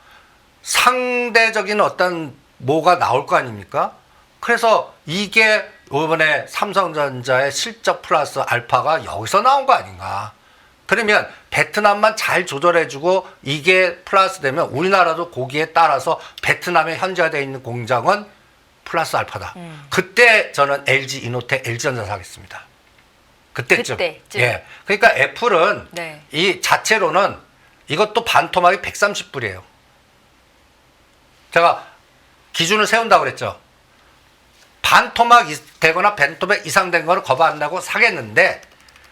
Speaker 1: 상대적인 어떤 뭐가 나올 거 아닙니까? 그래서 이게 이번에 삼성전자의 실적 플러스 알파가 여기서 나온 거 아닌가? 그러면 베트남만 잘 조절해주고 이게 플러스 되면 우리나라도 거기에 따라서 베트남에 현재되어 있는 공장은 플러스 알파다. 그때 저는 LG 이노텍, LG전자 사겠습니다. 그때쯤. 예. 그러니까 애플은
Speaker 2: 네.
Speaker 1: 이 자체로는 이것도 반토막이 130불이에요. 제가 기준을 세운다고 그랬죠. 반토막 되거나 반토막 이상 된 거는 겁 안 나고 사겠는데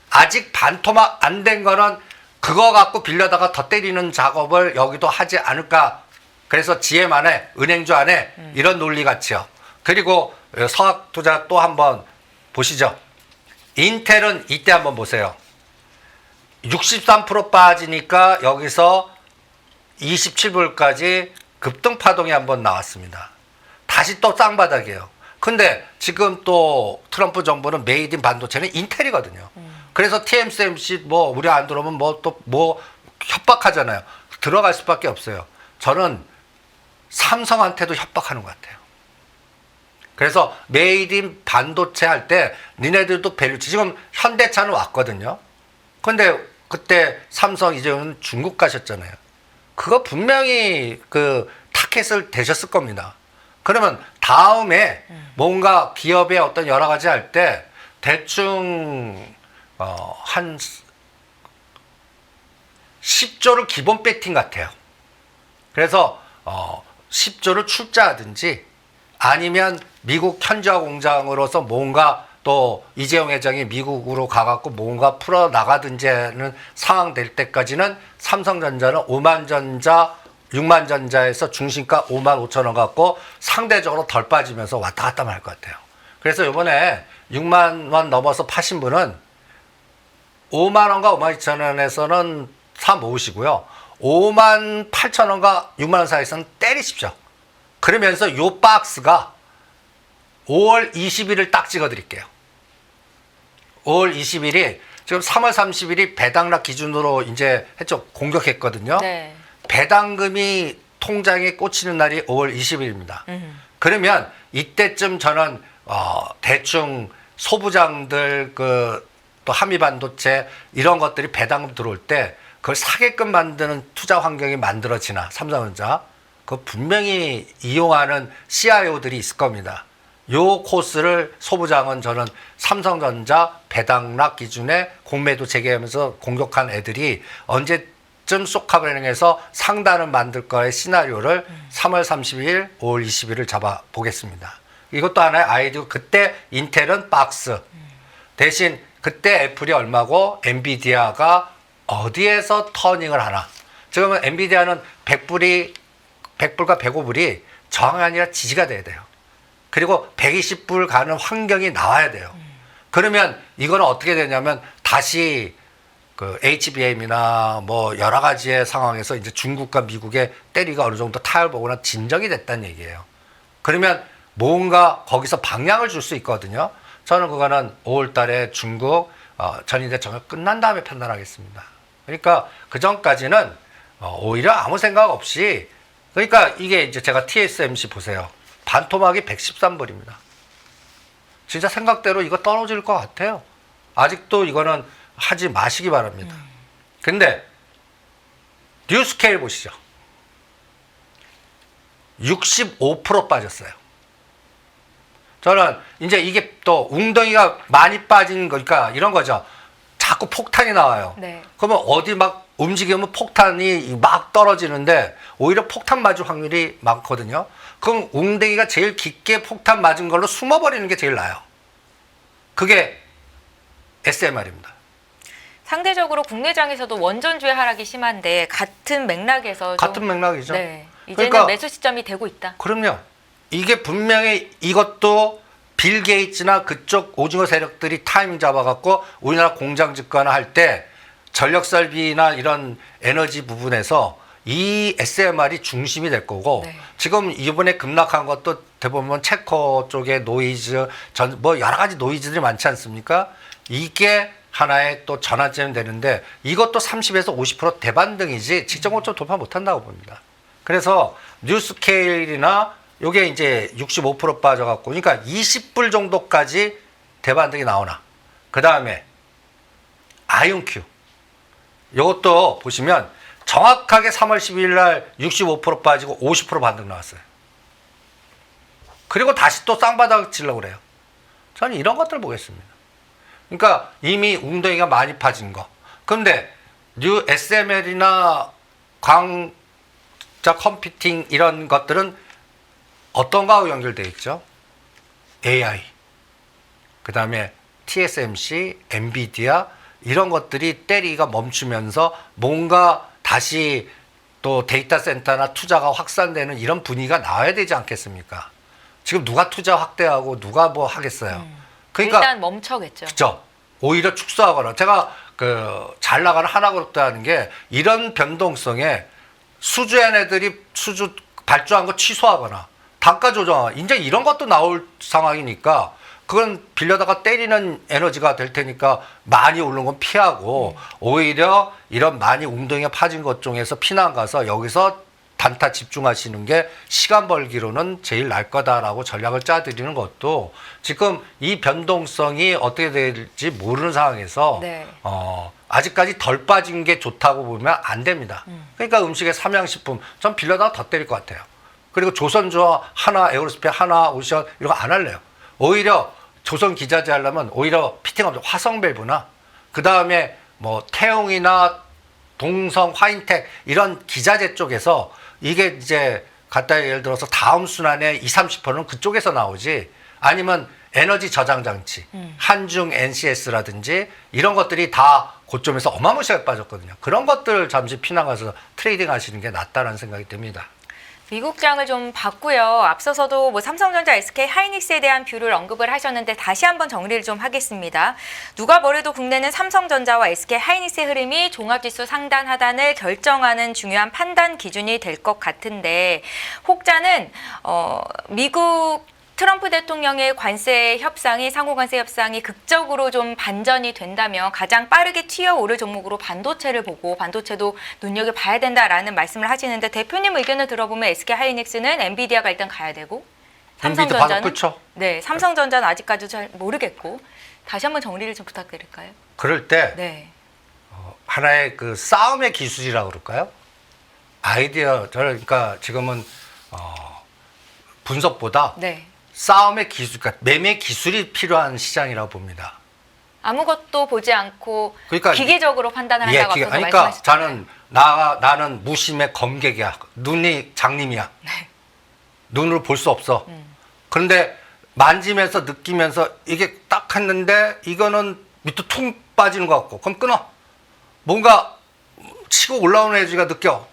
Speaker 1: 아직 반토막 안 된 거는 그거 갖고 빌려다가 더 때리는 작업을 여기도 하지 않을까. 그래서 GM 안에 은행주 안에 이런 논리 같이요. 그리고 서학투자 또 한번 보시죠. 인텔은 이때 한번 보세요. 63% 빠지니까 여기서 27불까지 급등 파동이 한번 나왔습니다. 다시 또 쌍바닥이에요. 근데 지금 또 트럼프 정부는 메이드 인 반도체는 인텔이거든요. 그래서 TSMC 뭐 우리 안 들어오면 뭐 또 뭐 협박하잖아요. 들어갈 수밖에 없어요. 저는 삼성한테도 협박하는 것 같아요. 그래서 메이드 인 반도체 할 때 니네들도 밸류 지금 현대차는 왔거든요. 근데 그때 삼성 이재용은 중국 가셨잖아요. 그거 분명히 그 타켓을 대셨을 겁니다. 그러면 다음에 뭔가 기업의 어떤 여러 가지 할 때 대충 한 10조를 기본 배팅 같아요. 그래서 10조를 출자하든지 아니면 미국 현지화 공장으로서 뭔가 또 이재용 회장이 미국으로 가갖고 뭔가 풀어 나가든지 하는 상황 될 때까지는 삼성전자는 5만 전자, 6만 전자에서 중심가 5만 5천 원 갖고 상대적으로 덜 빠지면서 왔다 갔다 할 것 같아요. 그래서 이번에 6만 원 넘어서 파신 분은 5만 원과 5만 2천 원에서는 사 모으시고요. 5만 8천 원과 6만 원 사이에서는 때리십시오. 그러면서 요 박스가 5월 20일을 딱 찍어 드릴게요. 5월 20일이 지금 3월 30일이 배당락 기준으로 이제 했죠. 공격했거든요.
Speaker 2: 네.
Speaker 1: 배당금이 통장에 꽂히는 날이 5월 20일입니다. 그러면 이때쯤 저는 대충 소부장들 또 한미반도체 이런 것들이 배당금 들어올 때 그걸 사게끔 만드는 투자 환경이 만들어지나 삼성전자 그 분명히 이용하는 CIO들이 있을 겁니다. 요 코스를 소부장은 저는 삼성전자 배당락 기준에 공매도 재개하면서 공격한 애들이 언제쯤 쏙하브레닝해서 상단을 만들 거의 시나리오를 3월 30일, 5월 20일을 잡아보겠습니다. 이것도 하나의 아이디어. 그때 인텔은 박스. 대신 그때 애플이 얼마고 엔비디아가 어디에서 터닝을 하나. 지금은 엔비디아는 100불과 105불이 저항이 아니라 지지가 돼야 돼요. 그리고 120불 가는 환경이 나와야 돼요. 그러면 이거는 어떻게 되냐면 다시 그 HBM이나 뭐 여러 가지의 상황에서 이제 중국과 미국의 때리가 어느 정도 타협하거나 진정이 됐다는 얘기예요. 그러면 뭔가 거기서 방향을 줄 수 있거든요. 저는 그거는 5월 달에 중국 전인대 정책 끝난 다음에 판단하겠습니다. 그러니까 그 전까지는 오히려 아무 생각 없이 그러니까 이게 이제 제가 TSMC 보세요. 반토막이 113불입니다. 진짜 생각대로 이거 떨어질 것 같아요. 아직도 이거는 하지 마시기 바랍니다. 근데 뉴스케일 보시죠. 65% 빠졌어요. 저는 이제 이게 또 웅덩이가 많이 빠진 거니까 이런 거죠. 자꾸 폭탄이 나와요.
Speaker 2: 네.
Speaker 1: 그러면 어디 막 움직이면 폭탄이 막 떨어지는데 오히려 폭탄 맞을 확률이 많거든요. 그럼 웅덩이가 제일 깊게 폭탄 맞은 걸로 숨어버리는 게 제일 나아요. 그게 SMR입니다.
Speaker 2: 상대적으로 국내장에서도 원전주의 하락이 심한데 같은 맥락에서
Speaker 1: 같은 맥락이죠.
Speaker 2: 네, 이제는
Speaker 1: 그러니까,
Speaker 2: 매수 시점이 되고 있다.
Speaker 1: 그럼요. 이게 분명히 이것도 빌 게이츠나 그쪽 오징어 세력들이 타이밍 잡아갖고 우리나라 공장 짓거나 할 때 전력 설비나 이런 에너지 부분에서 이 SMR이 중심이 될 거고
Speaker 2: 네.
Speaker 1: 지금 이번에 급락한 것도 대부분 체코 쪽에 노이즈 뭐 여러 가지 노이즈들이 많지 않습니까? 이게 하나의 또 전환점이 되는데 이것도 30에서 50% 대반등이지 직전 고점 돌파 못한다고 봅니다. 그래서 뉴스케일이나 요게 이제 65% 빠져갖고 그러니까 20불 정도까지 대반등이 나오나 그 다음에 아이온큐 요것도 보시면 정확하게 3월 12일 날 65% 빠지고 50% 반등 나왔어요. 그리고 다시 또 쌍바닥 치려고 그래요. 저는 이런 것들 보겠습니다. 그러니까 이미 웅덩이가 많이 파진 거. 그런데 뉴 SML이나 광자 컴퓨팅 이런 것들은 어떤 거하고 연결되어 있죠? AI, 그 다음에 TSMC, 엔비디아 이런 것들이 때리기가 멈추면서 뭔가 다시 또 데이터 센터나 투자가 확산되는 이런 분위기가 나와야 되지 않겠습니까? 지금 누가 투자 확대하고 누가 뭐 하겠어요? 그러니까
Speaker 2: 일단 멈춰겠죠.
Speaker 1: 그렇죠. 오히려 축소하거나 제가 잘 나가는 하나그룹도 하는 게 이런 변동성에 수주한 애들이 수주 발주한 거 취소하거나 단가 조정하거나 이제 이런 것도 나올 상황이니까 그건 빌려다가 때리는 에너지가 될 테니까 많이 오른 건 피하고 오히려 이런 많이 웅덩이가 파진 것 중에서 피난 가서 여기서 단타 집중하시는 게 시간 벌기로는 제일 날 거다라고 전략을 짜드리는 것도 지금 이 변동성이 어떻게 될지 모르는 상황에서
Speaker 2: 네.
Speaker 1: 아직까지 덜 빠진 게 좋다고 보면 안 됩니다. 그러니까 음식의 삼양식품 전 빌려다가 더 때릴 것 같아요. 그리고 조선주와 하나, 에어로스페 하나, 오션 이런 거 안 할래요. 오히려 조선 기자재 하려면 오히려 피팅업 화성밸브나 그 다음에 뭐 태용이나 동성, 화인텍 이런 기자재 쪽에서 이게 이제 갖다 예를 들어서 다음 순환에 20-30%는 그쪽에서 나오지 아니면 에너지 저장 장치, 한중 NCS라든지 이런 것들이 다 고점에서 어마무시하게 빠졌거든요. 그런 것들 잠시 피나가서 트레이딩 하시는 게 낫다라는 생각이 듭니다.
Speaker 2: 미국장을 좀 봤고요. 앞서서도 뭐 삼성전자, SK 하이닉스에 대한 뷰를 언급을 하셨는데 다시 한번 정리를 좀 하겠습니다. 누가 뭐래도 국내는 삼성전자와 SK 하이닉스의 흐름이 종합지수 상단 하단을 결정하는 중요한 판단 기준이 될 것 같은데 혹자는 미국 트럼프 대통령의 관세 협상이 상호 관세 협상이 극적으로 좀 반전이 된다면 가장 빠르게 튀어오를 종목으로 반도체를 보고 반도체도 눈여겨봐야 된다라는 말씀을 하시는데 대표님 의견을 들어보면 SK 하이닉스는 엔비디아가 일단 가야 되고 삼성전자는
Speaker 1: 그렇죠.
Speaker 2: 네, 삼성전자는 아직까지 잘 모르겠고 다시 한번 정리를 좀 부탁드릴까요?
Speaker 1: 그럴 때
Speaker 2: 네.
Speaker 1: 하나의 그 싸움의 기술이라고 그럴까요? 아이디어 그러니까 지금은 분석보다
Speaker 2: 네.
Speaker 1: 싸움의 기술, 그러니까 매매 기술이 필요한 시장이라고 봅니다.
Speaker 2: 아무것도 보지 않고
Speaker 1: 그러니까
Speaker 2: 기계적으로 판단을 한다고 앞서서
Speaker 1: 그러니까
Speaker 2: 말씀하셨잖아요.
Speaker 1: 나는 무심의 검객이야. 눈이 장님이야.
Speaker 2: 네.
Speaker 1: 눈으로 볼 수 없어. 그런데 만지면서 느끼면서 이게 딱 했는데 이거는 밑으로 퉁 빠지는 것 같고 그럼 끊어. 뭔가 치고 올라오는 에너지가 느껴.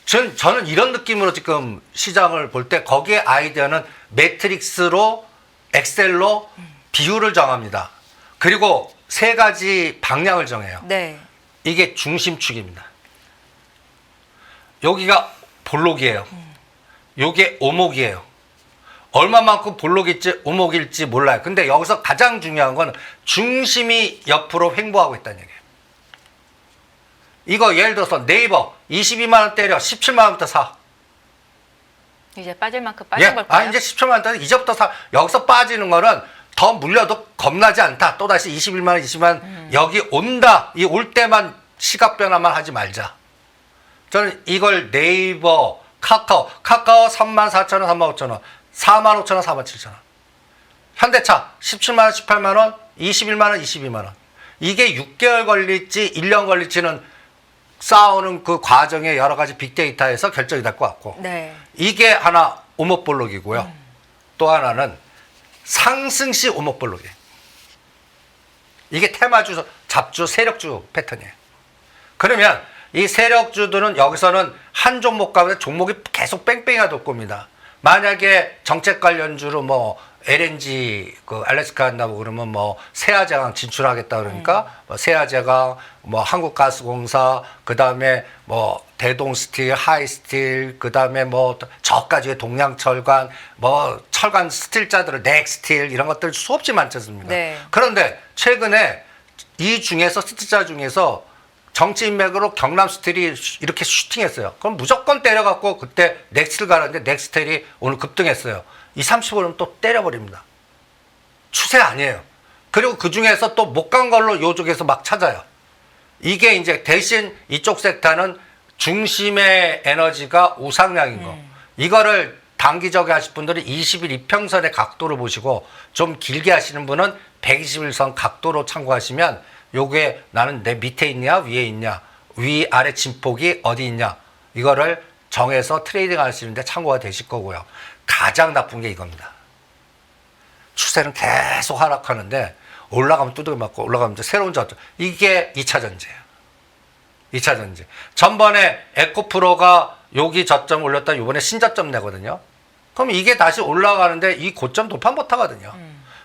Speaker 1: 저는 이런 느낌으로 지금 시장을 볼 때 거기에 아이디어는 매트릭스로 엑셀로 비율을 정합니다. 그리고 세 가지 방향을 정해요.
Speaker 2: 네.
Speaker 1: 이게 중심축입니다. 여기가 볼록이에요. 요게 오목이에요. 얼마만큼 볼록일지 오목일지 몰라요. 근데 여기서 가장 중요한 건 중심이 옆으로 횡보하고 있다는 얘기예요. 이거 예를 들어서 네이버 22만 원 때려 17만 원부터 사.
Speaker 2: 이제 빠질 만큼 빠진 걸까요?
Speaker 1: 이제 17만 원 때려 이제부터 사. 여기서 빠지는 거는 더 물려도 겁나지 않다. 또다시 21만 원, 20만 원 여기 온다. 이 올 때만 시각 변화만 하지 말자. 저는 이걸 네이버, 카카오 34,000원, 35,000원, 45,000원, 47,000원. 현대차 17만 원, 18만 원, 21만 원, 22만 원. 이게 6개월 걸릴지 1년 걸릴지는 쌓아오는 그 과정의 여러 가지 빅데이터에서 결정이 될 것 같고
Speaker 2: 네.
Speaker 1: 이게 하나 오목볼록이고요. 또 하나는 상승시 오목볼록이에요. 이게 테마주, 잡주, 세력주 패턴이에요. 그러면 이 세력주들은 여기서는 한 종목 가운데 종목이 계속 뺑뺑이가 돌 겁니다. 만약에 정책 관련주로 뭐 LNG 그 알래스카 한다고 그러면 뭐 세아제강 진출하겠다 그러니까 뭐 세아제강 뭐 한국가스공사 그다음에 뭐 대동스틸 하이스틸 그다음에 뭐 저까지의 동양철관 뭐 철관 스틸자들을 넥스틸 이런 것들 수없이 많지 않습니까?
Speaker 2: 네.
Speaker 1: 그런데 최근에 이 중에서 스틸자 중에서 정치 인맥으로 경남 스틸이 이렇게 슈팅했어요. 그럼 무조건 때려갖고 그때 넥스틸 가는데 넥스틸이 오늘 급등했어요. 20-30%는 또 때려버립니다. 추세 아니에요. 그리고 그 중에서 또 못 간 걸로 요쪽에서 막 찾아요. 이게 이제 대신 이쪽 섹터는 중심의 에너지가 우상향인 거. 이거를 단기적에 하실 분들은 20일 이평선의 각도를 보시고 좀 길게 하시는 분은 120일선 각도로 참고하시면 요게 나는 내 밑에 있냐 위에 있냐 위아래 진폭이 어디 있냐 이거를 정해서 트레이딩 하시는데 참고가 되실 거고요. 가장 나쁜 게 이겁니다. 추세는 계속 하락하는데 올라가면 두들겨 맞고 올라가면 이제 새로운 저점. 이게 2차 전지예요. 2차 전지. 전번에 에코프로가 여기 저점 올렸다 이번에 신저점 내거든요. 그럼 이게 다시 올라가는데 이 고점 돌파 못 하거든요.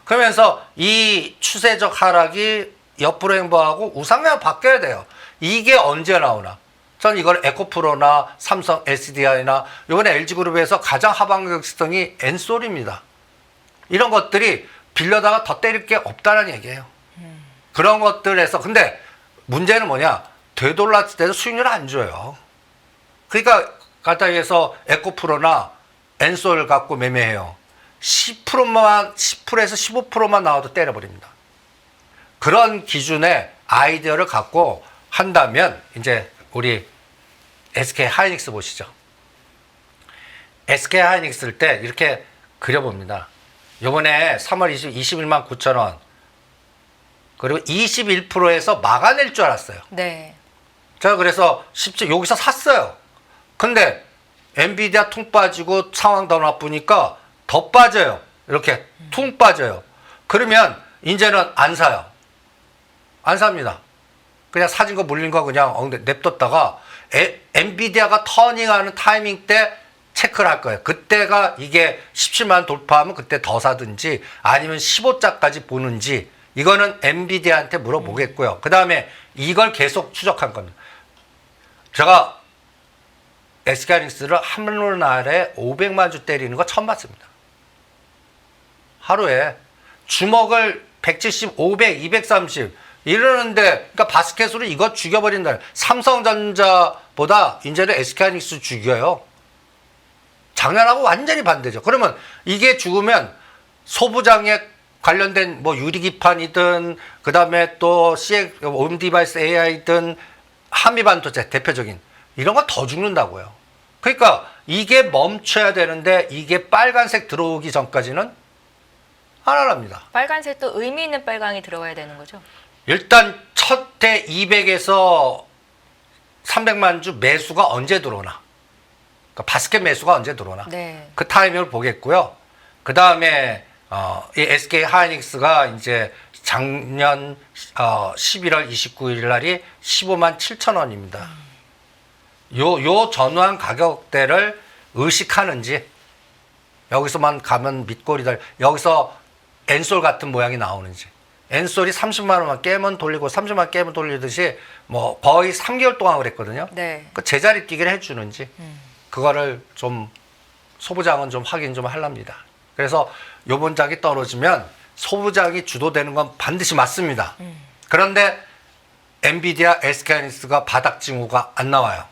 Speaker 1: 그러면서 이 추세적 하락이 옆으로 행보하고 우상향 바뀌어야 돼요. 이게 언제 나오나? 저는 이걸 에코프로나 삼성 SDI나 이번에 LG그룹에서 가장 하방 가격성이 엔솔입니다. 이런 것들이 빌려다가 더 때릴 게 없다는 얘기예요. 그런 것들에서 근데 문제는 뭐냐? 되돌랐을 때도 수익률을 안 줘요. 그러니까 가다위에서 에코프로나 엔솔 갖고 매매해요. 10%에서 15%만 나와도 때려버립니다. 그런 기준의 아이디어를 갖고 한다면 이제 우리 SK 하이닉스 보시죠. SK 하이닉스일 때 이렇게 그려봅니다. 요번에 3월 21만 9천 원 그리고 21%에서 막아낼 줄 알았어요.
Speaker 2: 네.
Speaker 1: 제가 그래서 여기서 샀어요. 근데 엔비디아 퉁 빠지고 상황 더 나쁘니까 더 빠져요. 이렇게 퉁 빠져요. 그러면 이제는 안 사요. 안 삽니다. 그냥 사진 거 물린 거 그냥 냅뒀다가 엔비디아가 터닝하는 타이밍 때 체크를 할 거예요. 그때가 이게 17만 돌파하면 그때 더 사든지 아니면 15자까지 보는지 이거는 엔비디아한테 물어보겠고요. 그 다음에 이걸 계속 추적한 겁니다. 제가 SK하이닉스를 한날에 500만 주 때리는 거 처음 봤습니다. 하루에 주먹을 170, 500, 230 이러는데 그러니까 바스켓으로 이거 죽여버린다. 삼성전자보다 이제는 SK하이닉스 죽여요. 작년하고 완전히 반대죠. 그러면 이게 죽으면 소부장에 관련된 뭐 유리기판이든 그 다음에 또 CX, 옴디바이스 AI든 한미반도체 대표적인 이런 거 더 죽는다고요. 그러니까 이게 멈춰야 되는데 이게 빨간색 들어오기 전까지는 안 하랍니다.
Speaker 2: 빨간색도 의미 있는 빨강이 들어가야 되는 거죠?
Speaker 1: 일단 첫 해 200에서 300만 주 매수가 언제 들어오나. 그러니까 바스켓 매수가 언제 들어오나.
Speaker 2: 네.
Speaker 1: 그 타이밍을 보겠고요. 그 다음에 이 SK 하이닉스가 이제 작년 11월 29일 날이 15만 7천 원입니다. 요 전후한 가격대를 의식하는지 여기서만 가면 밑골이다. 여기서 엔솔 같은 모양이 나오는지. 엔솔이 30만 원만 깨면 돌리고 30만 원 깨면 돌리듯이 뭐 거의 3개월 동안 그랬거든요.
Speaker 2: 네.
Speaker 1: 그 제자리 뛰기를 해주는지 그거를 좀 소부장은 좀 확인 좀 하랍니다. 그래서 요번 장이 떨어지면 소부장이 주도되는 건 반드시 맞습니다. 그런데 엔비디아, SK하이닉스가 바닥 징후가 안 나와요.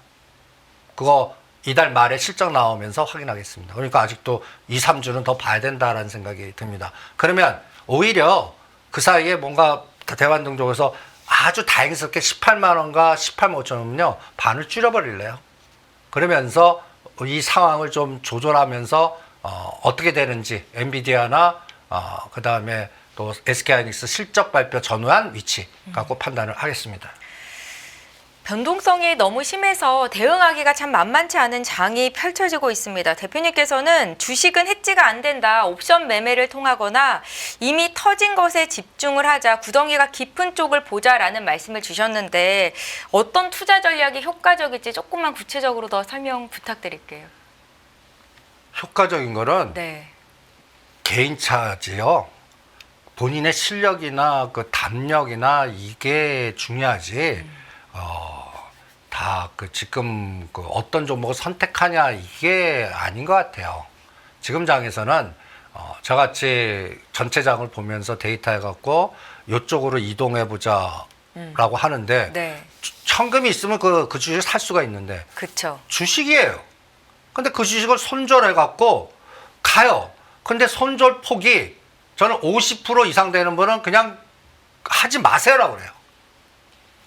Speaker 1: 그거 이달 말에 실적 나오면서 확인하겠습니다. 그러니까 아직도 2, 3주는 더 봐야 된다라는 생각이 듭니다. 그러면 오히려 그 사이에 뭔가 대환등 쪽에서 아주 다행스럽게 18만 원과 18만 5천 원은요 반을 줄여버릴래요. 그러면서 이 상황을 좀 조절하면서 어떻게 되는지 엔비디아나 그 다음에 또 SK하이닉스 실적 발표 전후한 위치 갖고 판단을 하겠습니다.
Speaker 2: 변동성이 너무 심해서 대응하기가 참 만만치 않은 장이 펼쳐지고 있습니다. 대표님께서는 주식은 해지가 안 된다. 옵션 매매를 통하거나 이미 터진 것에 집중을 하자. 구덩이가 깊은 쪽을 보자라는 말씀을 주셨는데 어떤 투자 전략이 효과적일지 조금만 구체적으로 더 설명 부탁드릴게요.
Speaker 1: 효과적인 거는
Speaker 2: 네.
Speaker 1: 개인차지요. 본인의 실력이나 그 담력이나 이게 중요하지. 다 그 지금 그 어떤 종목을 선택하냐 이게 아닌 것 같아요. 지금 장에서는 저같이 전체장을 보면서 데이터 해갖고 이쪽으로 이동해 보자라고 하는데
Speaker 2: 네.
Speaker 1: 현금이 있으면 그 주식을 살 수가 있는데
Speaker 2: 그렇죠.
Speaker 1: 주식이에요. 근데 그 주식을 손절해갖고 가요. 근데 손절 폭이 저는 50% 이상 되는 분은 그냥 하지 마세요라고 그래요.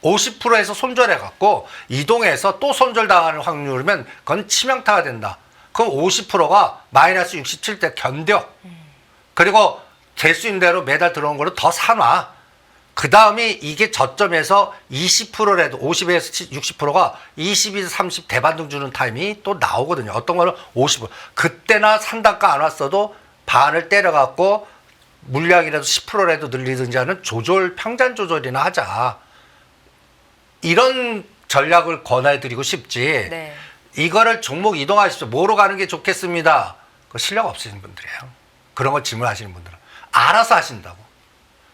Speaker 1: 50%에서 손절해갖고 이동해서 또 손절당하는 확률이면 그건 치명타가 된다. 그럼 50%가 마이너스 67대 견뎌. 그리고 될 수 있는 대로 매달 들어온 거를 더 사놔. 그 다음에 이게 저점에서 20%라도 50에서 60%가 20에서 30 대반등 주는 타임이 또 나오거든요. 어떤 거는 50%. 그때나 산다가 안 왔어도 반을 때려갖고 물량이라도 10%라도 늘리든지 하는 조절, 평단 조절이나 하자. 이런 전략을 권해드리고 싶지.
Speaker 2: 네.
Speaker 1: 이거를 종목 이동하십시오. 뭐로 가는 게 좋겠습니다. 그 실력 없으신 분들이에요. 그런 걸 질문하시는 분들은. 알아서 하신다고.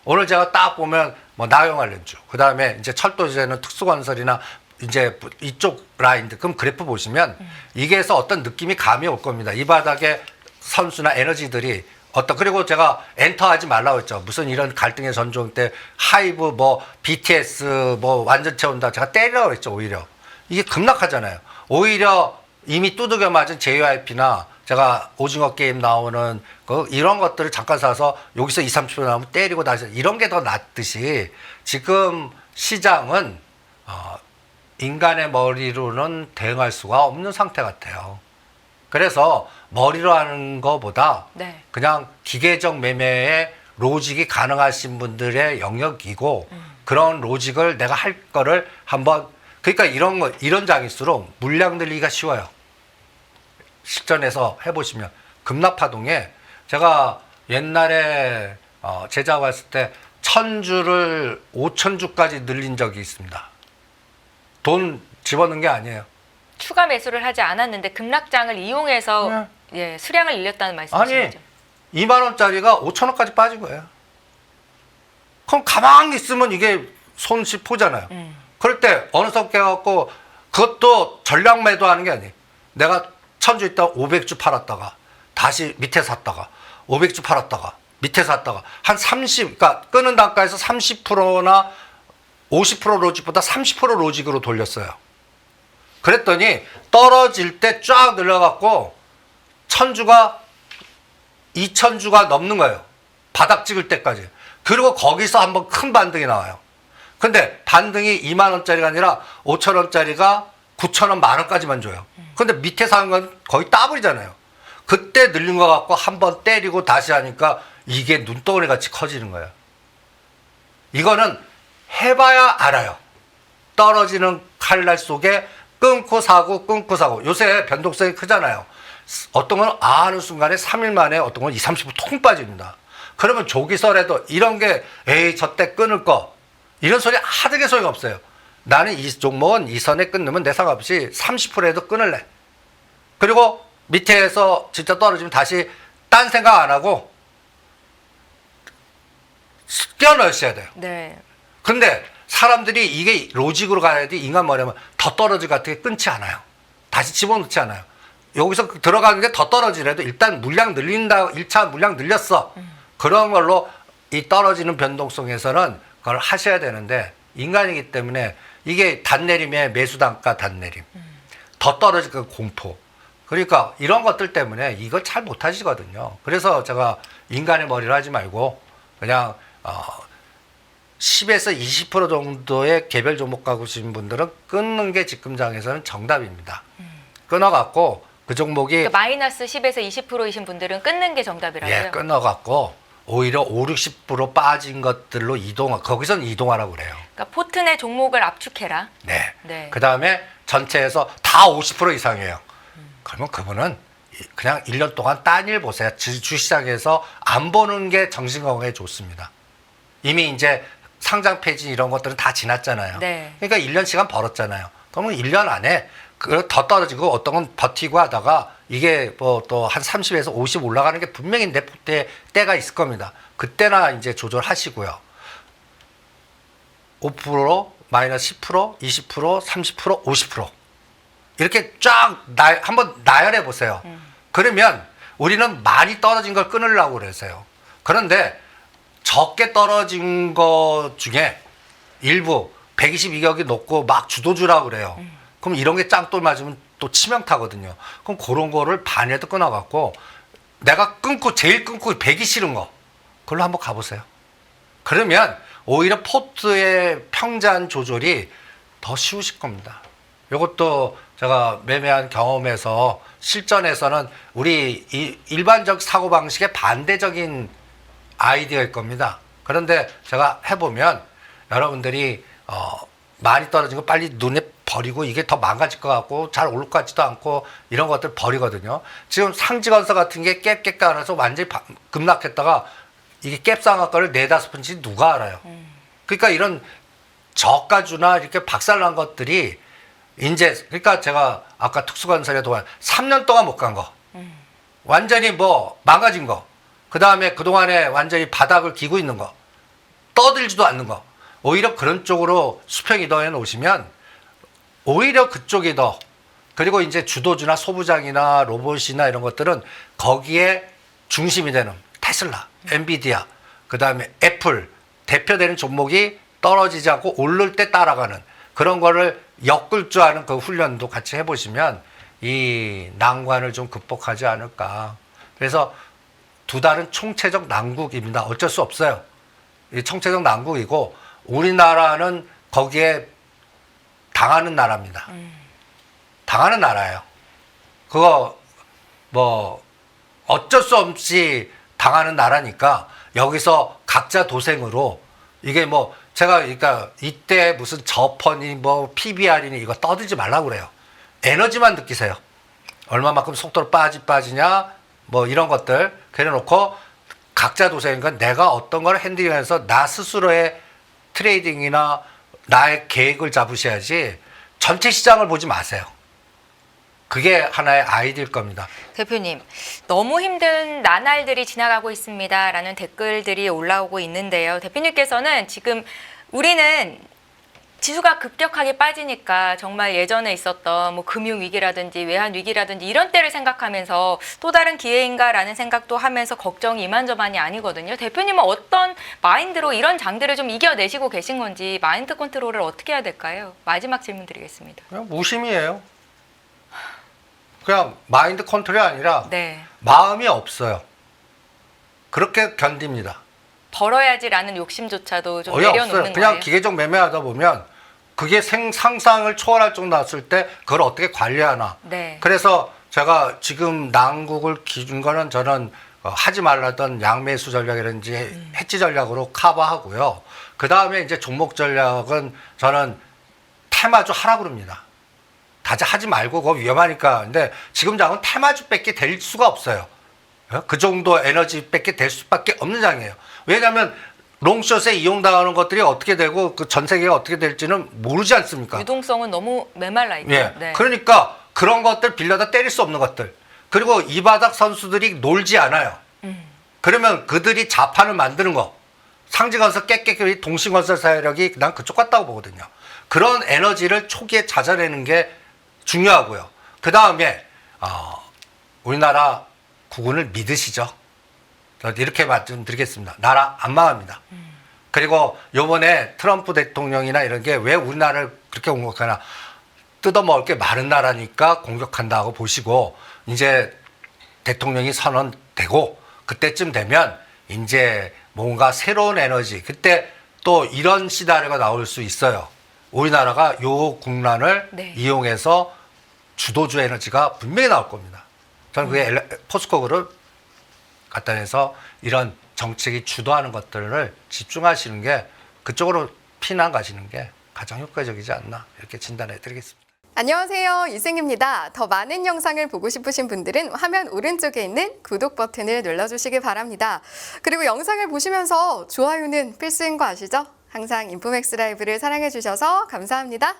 Speaker 1: 오늘 제가 딱 보면 뭐 나용 관련주, 그 다음에 이제 철도 이제는 특수건설이나 이제 이쪽 라인들 그럼 그래프 보시면 이게서 어떤 느낌이 감이 올 겁니다. 이 바닥에 선수나 에너지들이 그리고 제가 엔터하지 말라고 했죠. 무슨 이런 갈등의 전종 때 하이브 뭐 BTS 뭐 완전체 온다 제가 때리라고 했죠. 오히려 이게 급락하잖아요. 오히려 이미 두들겨 맞은 JYP나 제가 오징어 게임 나오는 이런 것들을 잠깐 사서 여기서 20-30% 나오면 때리고 다시 이런 게 더 낫듯이 지금 시장은 인간의 머리로는 대응할 수가 없는 상태 같아요. 그래서 머리로 하는 것보다
Speaker 2: 네.
Speaker 1: 그냥 기계적 매매에 로직이 가능하신 분들의 영역이고 그런 로직을 내가 할 거를 한번 그러니까 이런 장일수록 물량 늘리기가 쉬워요. 실전에서 해보시면 급락파동에 제가 옛날에 제자하고 했을 때 1000주를 5000주까지 늘린 적이 있습니다. 돈 집어넣은 게 아니에요.
Speaker 2: 추가 매수를 하지 않았는데 급락장을 이용해서 예, 수량을 늘렸다는 말씀이신
Speaker 1: 아니
Speaker 2: 거죠?
Speaker 1: 2만 원짜리가 5천 원까지 빠진 거예요. 그럼 가만히 있으면 이게 손실 포잖아요. 그럴 때 어느 성격 갖고 그것도 전략 매도하는 게 아니에요. 내가 1000주 있다가 500주 팔았다가 다시 밑에 샀다가 500주 팔았다가 밑에 샀다가 한 30, 그러니까 끄는 단가에서 30%나 50% 로직보다 30% 로직으로 돌렸어요. 그랬더니 떨어질 때 쫙 늘려갖고 1000주가 2000주가 넘는 거예요. 바닥 찍을 때까지. 그리고 거기서 한번 큰 반등이 나와요. 근데 반등이 2만 원짜리가 아니라 5천 원짜리가 9천 원, 만 원까지만 줘요. 근데 밑에 사는 건 거의 따블이잖아요. 그때 늘린 거 갖고 한번 때리고 다시 하니까 이게 눈덩어리 같이 커지는 거예요. 이거는 해봐야 알아요. 떨어지는 칼날 속에 끊고 사고 끊고 사고. 요새 변동성이 크잖아요. 어떤 건 하는 순간에 3일 만에 어떤 건 20-30%통 빠집니다. 그러면 조기설에도 이런 게 에이 저때 끊을 거 이런 소리 하드게 소용 없어요. 나는 이 종목은 이 선에 끊으면 내 상관없이 30%라도 끊을래. 그리고 밑에서 진짜 떨어지면 다시 딴 생각 안 하고 끼워넣으셔야 돼요.
Speaker 2: 네.
Speaker 1: 근데 사람들이 이게 로직으로 가야 돼. 인간 머리면 더 떨어질 것 같은 게 끊지 않아요. 다시 집어넣지 않아요. 여기서 들어가는 게 더 떨어지더라도 일단 물량 늘린다. 1차 물량 늘렸어. 그런 걸로 이 떨어지는 변동성에서는 그걸 하셔야 되는데 인간이기 때문에 이게 단내림의 매수 단가 단내림. 더 떨어질 그 공포. 그러니까 이런 것들 때문에 이걸 잘 못하시거든요. 그래서 제가 인간의 머리를 하지 말고 그냥 10에서 20% 정도의 개별 종목 가고신 분들은 끊는 게 지금장에서는 정답입니다. 끊어갖고 그 종목이
Speaker 2: 그러니까 마이너스 10에서 20%이신 분들은 끊는 게 정답이라고요?
Speaker 1: 예, 끊어갖고 오히려 5-60% 빠진 것들로 거기선 이동하라고 그래요.
Speaker 2: 그러니까 포트 내 종목을 압축해라.
Speaker 1: 네.
Speaker 2: 네.
Speaker 1: 그 다음에 전체에서 다 50% 이상이에요. 그러면 그분은 그냥 1년 동안 딴 일 보세요. 주시장에서 안 보는 게 정신건강에 좋습니다. 이미 이제 상장 폐지 이런 것들은 다 지났잖아요.
Speaker 2: 네.
Speaker 1: 그러니까 1년 시간 벌었잖아요. 그러면 1년 안에 더 떨어지고 어떤 건 버티고 하다가 이게 뭐 또 한 30에서 50 올라가는 게 분명히 내 때가 있을 겁니다. 그때나 이제 조절하시고요. 5%, 마이너스 10%, 20%, 30%, 50% 이렇게 쫙 한번 나열해 보세요. 그러면 우리는 많이 떨어진 걸 끊으려고 그러세요. 그런데 적게 떨어진 것 중에 일부 122격이 높고 막 주도주라고 그래요. 그럼 이런 게 짱돌 맞으면 또 치명타거든요. 그럼 그런 거를 반이라도 끊어갖고 내가 제일 끊고 배기 싫은 거 그걸로 한번 가보세요. 그러면 오히려 포트의 평단 조절이 더 쉬우실 겁니다. 이것도 제가 매매한 경험에서 실전에서는 우리 일반적 사고방식의 반대적인 아이디어일 겁니다. 그런데 제가 해보면 여러분들이 많이 떨어진 거 빨리 눈에 버리고 이게 더 망가질 것 같고 잘 오를 것 같지도 않고 이런 것들 버리거든요. 지금 상지건설 같은 게 깹 깔아서 완전히 급락했다가 이게 깹상한가를 4-5번씩 누가 알아요. 그러니까 이런 저가주나 이렇게 박살난 것들이 이제 그러니까 제가 아까 특수건설에 동안 3년 동안 못 간 거 완전히 뭐 망가진 거 그 다음에 그동안에 완전히 바닥을 기고 있는 거 떠들지도 않는 거 오히려 그런 쪽으로 수평 이동해 놓으시면 오히려 그쪽이 더 그리고 이제 주도주나 소부장이나 로봇이나 이런 것들은 거기에 중심이 되는 테슬라, 엔비디아, 그다음에 애플 대표되는 종목이 떨어지지 않고 오를 때 따라가는 그런 거를 엮을 줄 아는 그 훈련도 같이 해보시면 이 난관을 좀 극복하지 않을까. 그래서 두 달은 총체적 난국입니다. 어쩔 수 없어요. 이 총체적 난국이고 우리나라는 거기에 당하는 나라입니다. 당하는 나라예요. 그거 뭐 어쩔 수 없이 당하는 나라니까 여기서 각자 도생으로 이게 뭐 제가 그러니까 이때 무슨 저펀이 뭐 PBR이니 이거 떠들지 말라고 그래요. 에너지만 느끼세요. 얼마만큼 속도로 빠지냐 뭐 이런 것들 그래놓고 각자 도생이니까 내가 어떤 걸 핸들링해서 나 스스로의 트레이딩이나 나의 계획을 잡으셔야지 전체 시장을 보지 마세요. 그게 하나의 아이디어일 겁니다.
Speaker 2: 대표님, 너무 힘든 나날들이 지나가고 있습니다라는 댓글들이 올라오고 있는데요. 대표님께서는 지금 우리는 지수가 급격하게 빠지니까 정말 예전에 있었던 뭐 금융 위기라든지 외환 위기라든지 이런 때를 생각하면서 또 다른 기회인가라는 생각도 하면서 걱정이 이만저만이 아니거든요. 대표님은 어떤 마인드로 이런 장들을 좀 이겨내시고 계신 건지 마인드 컨트롤을 어떻게 해야 될까요? 마지막 질문 드리겠습니다.
Speaker 1: 그냥 무심이에요. 그냥 마인드 컨트롤이 아니라
Speaker 2: 네.
Speaker 1: 마음이 없어요. 그렇게 견딥니다.
Speaker 2: 벌어야지라는 욕심조차도 좀
Speaker 1: 거의 없어요.
Speaker 2: 내려놓는
Speaker 1: 그냥
Speaker 2: 거예요.
Speaker 1: 기계적 매매하다 보면 그게 상상을 초월할 정도 났을 때 그걸 어떻게 관리하나.
Speaker 2: 네.
Speaker 1: 그래서 제가 지금 난국을 기준 거는 저는 하지 말라던 양매수 전략이라든지 해지 전략으로 커버하고요. 그 다음에 이제 종목 전략은 저는 테마주 하라 그럽니다. 다자 하지 말고 그거 위험하니까. 근데 지금 장은 테마주밖에 될 수가 없어요. 그 정도 에너지밖에 될 수밖에 없는 장이에요. 왜냐하면 롱숏에 이용당하는 것들이 어떻게 되고 그 전 세계가 어떻게 될지는 모르지 않습니까?
Speaker 2: 유동성은 너무 메말라 있죠.
Speaker 1: 예.
Speaker 2: 네.
Speaker 1: 그러니까 그런 것들 빌려다 때릴 수 없는 것들. 그리고 이 바닥 선수들이 놀지 않아요. 그러면 그들이 자판을 만드는 거. 상징건설 깨끗이 동신건설 사회력이 난 그쪽 같다고 보거든요. 그런 에너지를 초기에 찾아내는 게 중요하고요. 그 다음에 우리나라 국군을 믿으시죠. 이렇게 말씀드리겠습니다. 나라 안 망합니다. 그리고 요번에 트럼프 대통령이나 이런 게 왜 우리나라를 그렇게 공격하나 뜯어먹을 게 많은 나라니까 공격한다고 보시고 이제 대통령이 선언되고 그때쯤 되면 이제 뭔가 새로운 에너지 그때 또 이런 시나리오가 나올 수 있어요. 우리나라가 요 국난을
Speaker 2: 네.
Speaker 1: 이용해서 주도주 에너지가 분명히 나올 겁니다. 저는 그게 포스코그룹 갖다 내서 이런 정책이 주도하는 것들을 집중하시는 게 그쪽으로 피난 가시는 게 가장 효과적이지 않나 이렇게 진단해 드리겠습니다.
Speaker 3: 안녕하세요. 이승입니다. 더 많은 영상을 보고 싶으신 분들은 화면 오른쪽에 있는 구독 버튼을 눌러주시기 바랍니다. 그리고 영상을 보시면서 좋아요는 필수인 거 아시죠? 항상 인포맥스 라이브를 사랑해 주셔서 감사합니다.